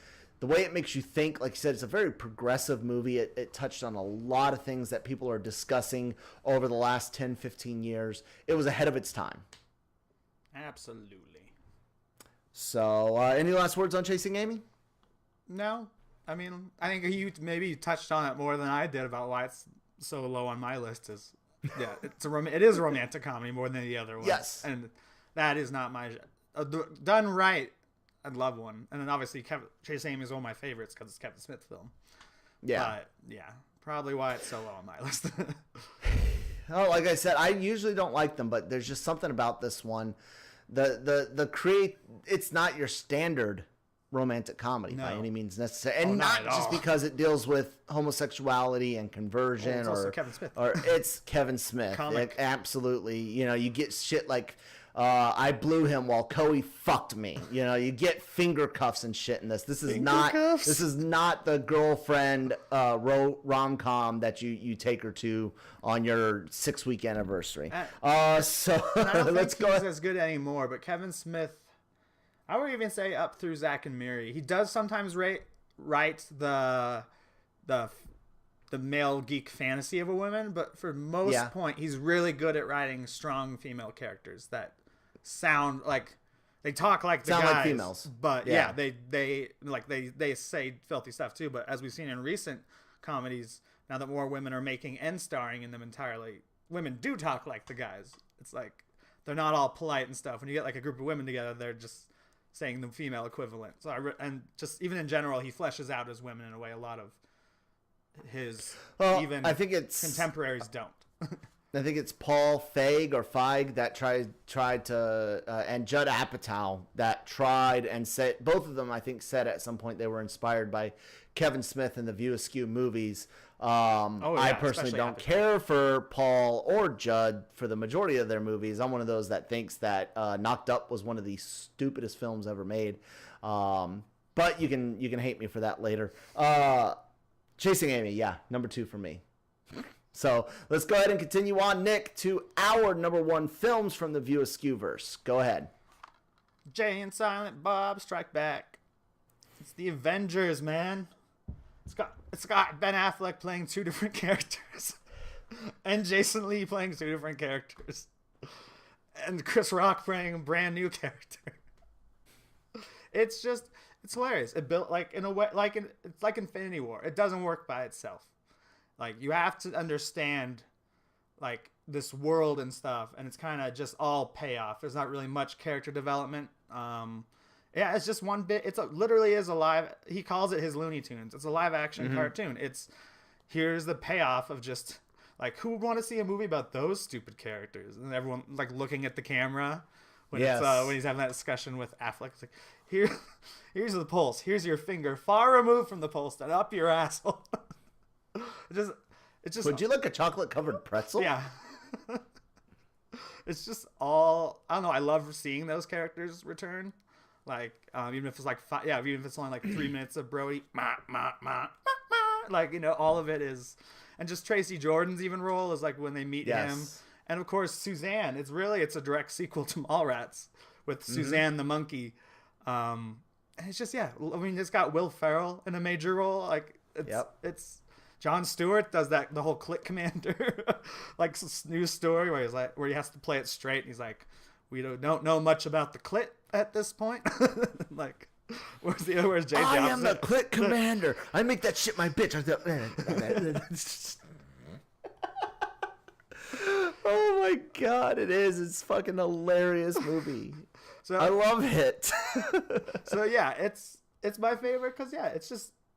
The way it makes you think, like you said, it's a very progressive movie. It touched on a lot of things that people are discussing over the last 10, 15 years. It was ahead of its time. Absolutely. So, any last words on Chasing Amy? No. I mean, I think you touched on it more than I did about why it's so low on my list. Yeah, it is a romantic comedy more than the other one. Yes. And that is not my... done right, I'd love one. And then obviously Chasing Amy is one of my favorites because it's a Kevin Smith film. Yeah. But, yeah, probably why it's so low on my list. Oh, like I said, I usually don't like them, but there's just something about this one. It's not your standard romantic comedy by any means necessary, and not just because it deals with homosexuality and conversion, it's also Kevin Smith. or it's Kevin Smith. Absolutely, you get shit like I blew him while Coey fucked me. You get finger cuffs and shit in this. This is not the girlfriend rom-com that you take her to on your 6-week anniversary. So I don't let's think go. he's as good anymore, but Kevin Smith, I would even say up through Zack and Miri, he does sometimes write the male geek fantasy of a woman, but for most point, he's really good at writing strong female characters that sound like they talk like the guys, like females, but they say filthy stuff too. But as we've seen in recent comedies, now that more women are making and starring in them entirely, women do talk like the guys. It's like they're not all polite and stuff. When you get like a group of women together, they're just saying the female equivalent. So and just even in general, he fleshes out his women in a way a lot of his I think it's contemporaries don't. I think it's Paul Feig that tried to and Judd Apatow that tried and said, both of them I think said at some point they were inspired by Kevin Smith and the View Askew movies. I personally don't care for Paul or Judd for the majority of their movies. I'm one of those that thinks that Knocked Up was one of the stupidest films ever made. But you can hate me for that later. Chasing Amy, yeah, number 2 for me. So let's go ahead and continue on, Nick, to our number 1 films from the View Askewniverse. Go ahead. Jay and Silent Bob Strike Back. It's the Avengers, man. It's got Ben Affleck playing 2 different characters, and Jason Lee playing 2 different characters, and Chris Rock playing a brand new character. It's hilarious. It built in a way it's like Infinity War. It doesn't work by itself. Like, you have to understand like this world and stuff, and it's kind of just all payoff. There's not really much character development. It's just one bit. Literally is a live. He calls it his Looney Tunes. It's a live action cartoon. Here's the payoff of just like, who would want to see a movie about those stupid characters? And everyone like looking at the camera when when he's having that discussion with Affleck. It's like, here's the pulse. Here's your finger far removed from the pulse and up your asshole. It just. Would you like a chocolate covered pretzel? Yeah. It's just all, I don't know. I love seeing those characters return. Like, even if it's like even if it's only like 3 minutes of Brody, like, all of it is, and just Tracy Jordan's even role is like when they meet him, and of course Suzanne. It's a direct sequel to Mallrats with Suzanne the monkey, and it's just I mean, it's got Will Ferrell in a major role. Like, it's Jon Stewart does the whole Click Commander like news story where he has to play it straight, and he's like, we don't know much about the clit at this point. Like, where's Jay Jobs? I am the Click Commander. I make that shit my bitch. Oh my god, it is. It's a fucking hilarious movie. So I love it. So yeah, it's it's my favorite because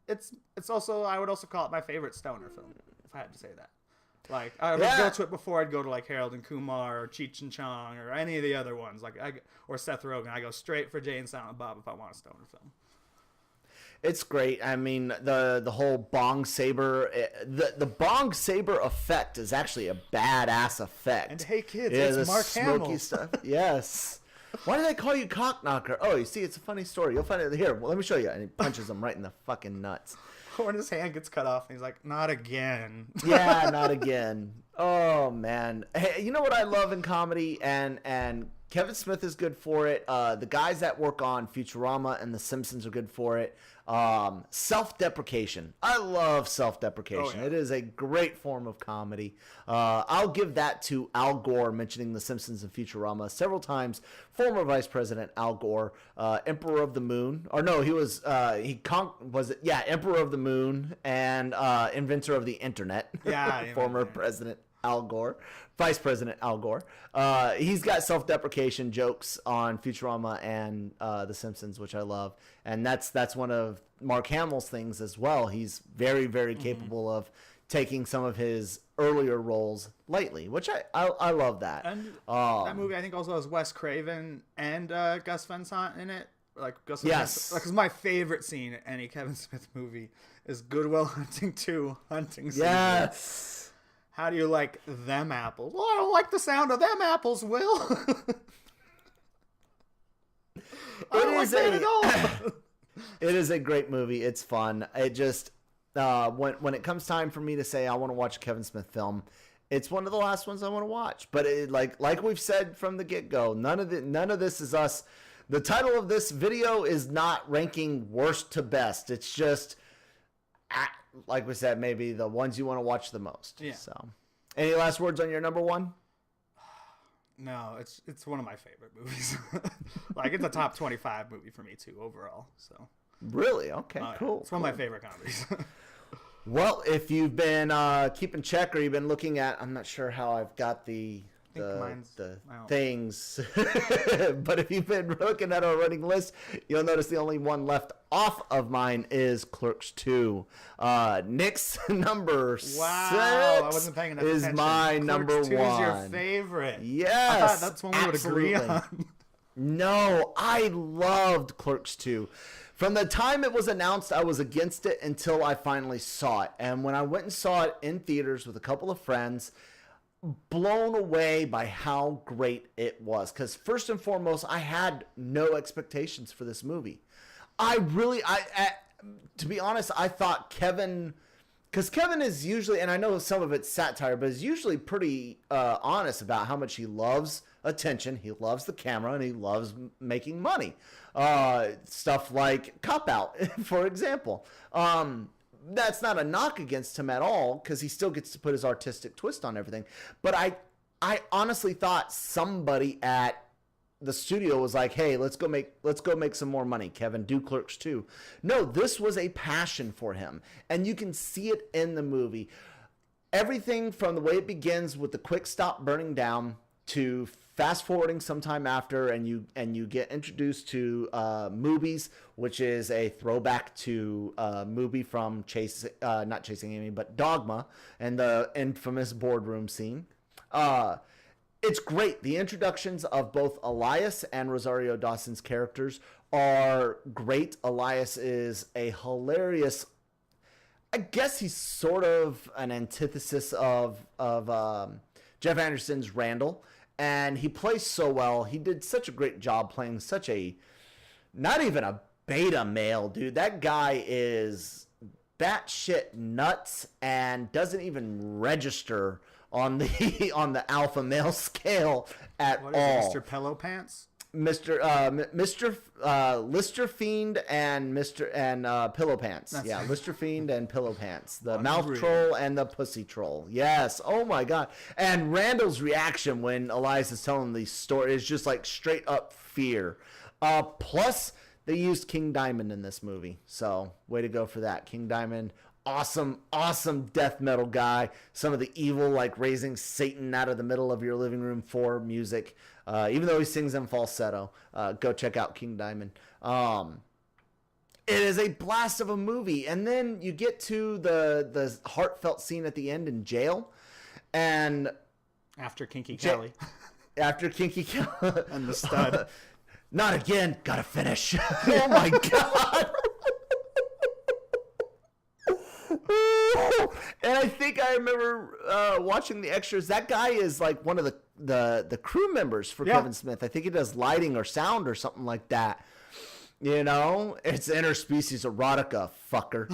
it's also, I would also call it my favorite stoner film if I had to say that. Like I would go to it before I'd go to like Harold and Kumar or Cheech and Chong or any of the other ones, or Seth Rogen. I go straight for Jay and Silent Bob if I want a stoner film. It's great. I mean, the whole bong saber, the bong saber effect is actually a badass effect. And hey kids, it's Mark Hamill. Stuff. Yes. Why did I call you cock knocker? Oh, you see, it's a funny story. You'll find it here. Well, let me show you. And he punches him right in the fucking nuts. When his hand gets cut off, and he's like, "Not again." Yeah, not again. Oh man. Hey, you know what I love in comedy, and Kevin Smith is good for it. The guys that work on Futurama and The Simpsons are good for it. Self-deprecation. I love self-deprecation. Oh, yeah. It is a great form of comedy. I'll give that to Al Gore mentioning The Simpsons and Futurama several times. Former Vice President Al Gore, Emperor of the Moon. Or no, he was, Emperor of the Moon and inventor of the Internet. Yeah. Former President Al Gore. Vice President Al Gore. He's got self-deprecation jokes on Futurama and The Simpsons, which I love. And that's one of Mark Hamill's things as well. He's very, very capable of taking some of his earlier roles lightly, which I love that. And that movie, I think, also has Wes Craven and Gus Van Sant in it. Like Gus Van Sant, because my favorite scene in any Kevin Smith movie is Good Will Hunting 2, Hunting Season. Yes. How do you like them apples? Well, I don't like the sound of them apples, Will. I don't like that at all. It is a great movie. It's fun. It just when it comes time for me to say I want to watch a Kevin Smith film, it's one of the last ones I want to watch. But it, like we've said from the get-go, none of this is us. The title of this video is not ranking worst to best. It's just, like we said, maybe the ones you want to watch the most. Yeah. So, any last words on your number one? No, it's one of my favorite movies. Like, it's a top 25 movie for me too overall. So really, okay, cool. Yeah. It's one of my favorite comedies. Well, if you've been keeping check or you've been looking at, I'm not sure how I've got the things, but if you've been looking at our running list, you'll notice the only one left off of mine is Clerks 2. Nick's number 6 I wasn't paying enough is attention. my Clerks number 2 one. is your favorite. Yes, I thought that's one we would agree absolutely. on. No, I loved Clerks 2. From the time it was announced, I was against it until I finally saw it. And when I went and saw it in theaters with a couple of friends, blown away by how great it was. Because first and foremost, I had no expectations for this movie. To be honest, I thought Kevin, because Kevin is usually, and I know some of it's satire, but is usually pretty honest about how much he loves attention, he loves the camera, and he loves making money. Stuff like Cop Out, for example. That's not a knock against him at all, because he still gets to put his artistic twist on everything. But I honestly thought somebody at the studio was like, "Hey, let's go make some more money, Kevin. Do Clerks 2." No, this was a passion for him, and you can see it in the movie. Everything from the way it begins with the quick stop burning down to fast forwarding sometime after, and you get introduced to Movies, which is a throwback to a movie from not Chasing Amy, but Dogma, and the infamous boardroom scene. It's great. The introductions of both Elias and Rosario Dawson's characters are great. Elias is a hilarious, I guess he's sort of an antithesis of Jeff Anderson's Randall. And he plays so well. He did such a great job playing such a, not even a beta male, dude. That guy is batshit nuts and doesn't even register on the alpha male scale at What all. is it, Mr. Pillow Pants? Lister Fiend and Pillow Pants. That's yeah, right. Lister Fiend and Pillow Pants. The mouth troll and the pussy troll. Yes. Oh my god. And Randall's reaction when Elias is telling the story is just like straight up fear. Plus they used King Diamond in this movie. So, way to go for that. King Diamond, awesome death metal guy. Some of the evil, like raising Satan out of the middle of your living room for music. Even though he sings in falsetto, go check out King Diamond. It is a blast of a movie. And then you get to the heartfelt scene at the end in jail. And after Kinky Kelly. After Kinky Kelly. And the stud. Not again. Gotta finish. Oh, my God. And I think I remember watching the extras. That guy is like one of the crew members for Kevin Smith. I think he does lighting or sound or something like that. You know, it's interspecies erotica, fucker.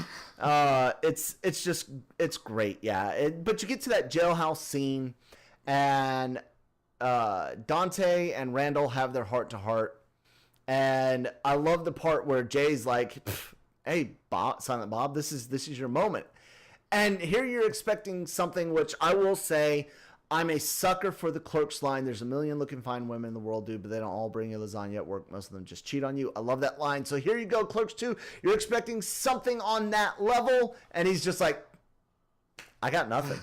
It's great, yeah. But you get to that jailhouse scene, and Dante and Randall have their heart to heart, and I love the part where Jay's like, "Hey, Bob, Silent Bob, this is your moment," and here you're expecting something which I will say. I'm a sucker for the Clerks line. There's a million looking fine women in the world, dude, but they don't all bring you lasagna at work. Most of them just cheat on you. I love that line. So here you go, Clerks 2. You're expecting something on that level, and he's just like, I got nothing.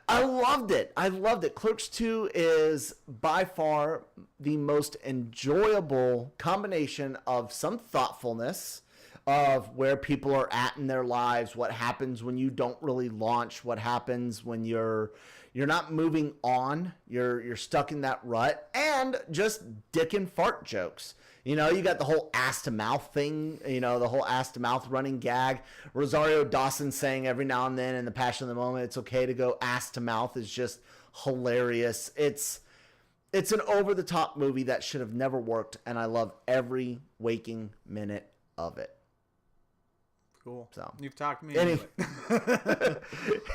I loved it. I loved it. Clerks 2 is by far the most enjoyable combination of some thoughtfulness, of where people are at in their lives, what happens when you don't really launch, what happens when you're not moving on, you're stuck in that rut, and just dick and fart jokes. You know, you got the whole ass to mouth thing, you know, the whole ass to mouth running gag. Rosario Dawson saying every now and then in The Passion of the Moment, it's okay to go ass to mouth is just hilarious. It's an over the top movie that should have never worked, and I love every waking minute of it. Cool. So you've talked me any, into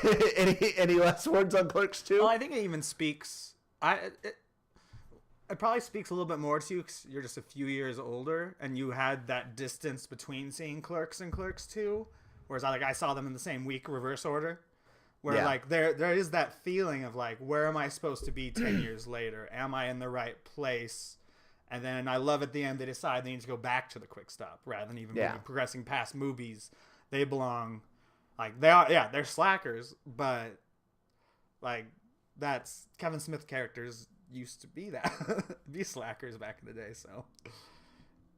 it. any last words on Clerks 2? Well, I think it even speaks. It probably speaks a little bit more to you because you're just a few years older, and you had that distance between seeing Clerks and Clerks 2, whereas I saw them in the same week, reverse order. Where like there is that feeling of like, where am I supposed to be 10 years later? Am I in the right place? And then I love at the end they decide they need to go back to the quick stop rather than even progressing past movies. They belong, like they're slackers, but like that's Kevin Smith characters used to be be slackers back in the day. So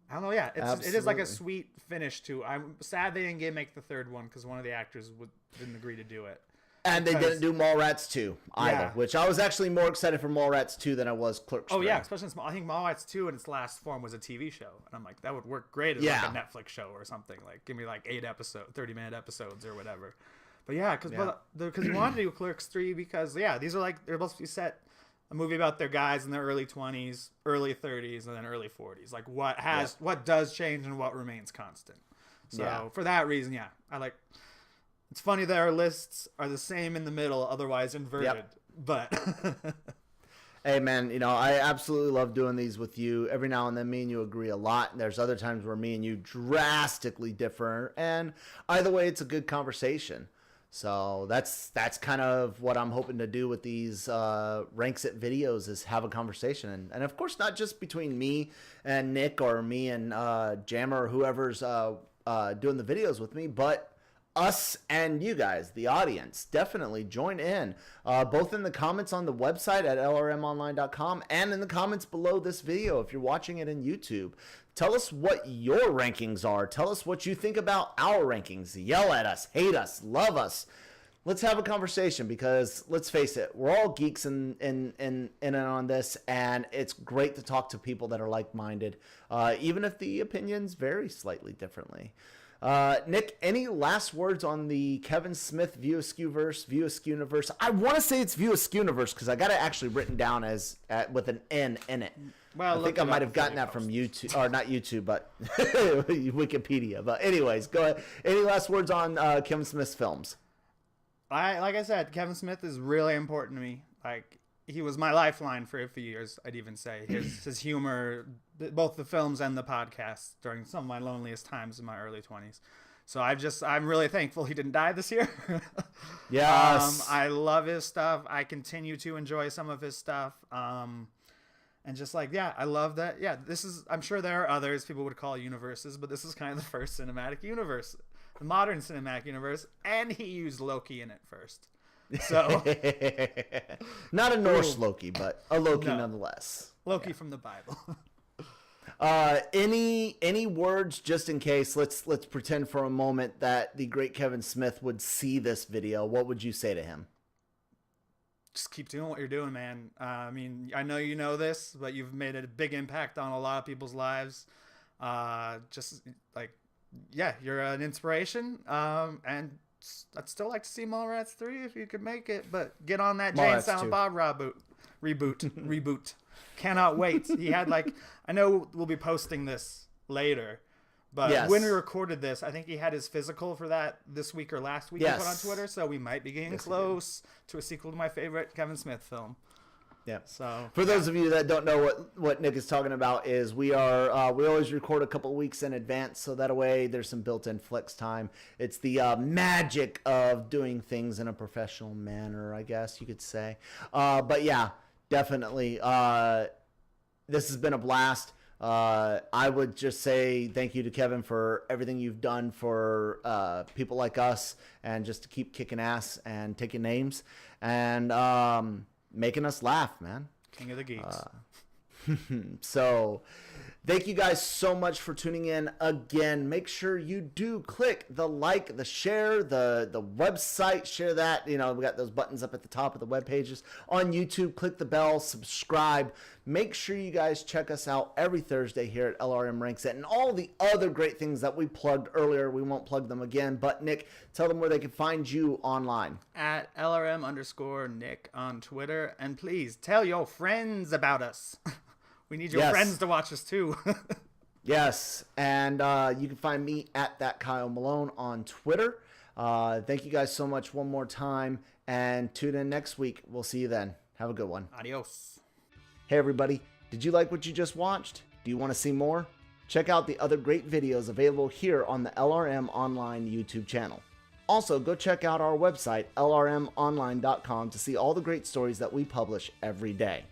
I don't know. Yeah, it is like a sweet finish too. I'm sad they didn't make the third one because one of the actors didn't agree to do it. And they didn't do Mallrats 2 either, which I was actually more excited for Mallrats 2 than I was Clerks 3. Oh, yeah, especially I think Mallrats 2 in its last form was a TV show. And I'm like, that would work great as like a Netflix show or something. Like, give me like 30-minute episodes or whatever. But yeah, because you wanted to do Clerks 3 because, these are like, they're supposed to be set a movie about their guys in their early 20s, early 30s, and then early 40s. Like, what does change and what remains constant. So for that reason, I like... It's funny that our lists are the same in the middle, otherwise inverted. But hey, man, you know, I absolutely love doing these with you. Every now and then, me and you agree a lot. And there's other times where me and you drastically differ. And either way, it's a good conversation. So that's kind of what I'm hoping to do with these Ranks It videos is have a conversation. And of course, not just between me and Nick or me and Jammer or whoever's doing the videos with me, but us and you guys, the audience, definitely join in, both in the comments on the website at lrmonline.com and in the comments below this video if you're watching it in YouTube. Tell us what your rankings are. Tell us what you think about our rankings. Yell at us, hate us, love us. Let's have a conversation because let's face it, we're all geeks in and on this, and it's great to talk to people that are like-minded, even if the opinions vary slightly differently. Nick, any last words on the Kevin Smith View Askewniverse? I want to say it's View Askewniverse because I got it actually written down with an N in it. Well, I think I might have gotten that from YouTube, or not YouTube, but Wikipedia. But anyways, go ahead. Any last words on Kevin Smith's films? Like I said, Kevin Smith is really important to me. Like, he was my lifeline for a few years, I'd even say. His humor, both the films and the podcast, during some of my loneliest times in my early 20s. So I'm really thankful he didn't die this year. Yes. I love his stuff. I continue to enjoy some of his stuff. And just like, I love that. Yeah, I'm sure there are others people would call universes, but this is kind of the first cinematic universe, the modern cinematic universe, and he used Loki in it first. So not a Norse Loki, but a Loki nonetheless. Loki from the Bible. Any words just in case? Let's pretend for a moment that the great Kevin Smith would see this video. What would you say to him? Just keep doing what you're doing, man. I mean, I know you know this, but you've made a big impact on a lot of people's lives. Just like, yeah, you're an inspiration. And I'd still like to see Mallrats 3 if you could make it, but get on that Jane Silent Bob reboot. Cannot wait. He had like, I know we'll be posting this later, but when we recorded this, I think he had his physical for that this week or last week. He put on Twitter, so we might be getting close to a sequel to my favorite Kevin Smith film. Yeah. So for those of you that don't know what Nick is talking about, is we always record a couple weeks in advance, so that way there's some built-in flex time. It's the magic of doing things in a professional manner, I guess you could say. But yeah, definitely. This has been a blast. I would just say thank you to Kevin for everything you've done for people like us, and just to keep kicking ass and taking names and making us laugh, man. King of the Geeks. So thank you guys so much for tuning in again. Make sure you do click the like, the share, the website, share that. You know, we got those buttons up at the top of the web pages. On YouTube, click the bell, subscribe. Make sure you guys check us out every Thursday here at LRM Ranks It, and all the other great things that we plugged earlier. We won't plug them again, but Nick, tell them where they can find you online. At LRM_Nick on Twitter. And please tell your friends about us. We need your friends to watch us too. Yes, and you can find me at that Kyle Malone on Twitter. Thank you guys so much one more time, and tune in next week. We'll see you then. Have a good one. Adios. Hey everybody, did you like what you just watched? Do you want to see more? Check out the other great videos available here on the LRM Online YouTube channel. Also, go check out our website, lrmonline.com, to see all the great stories that we publish every day.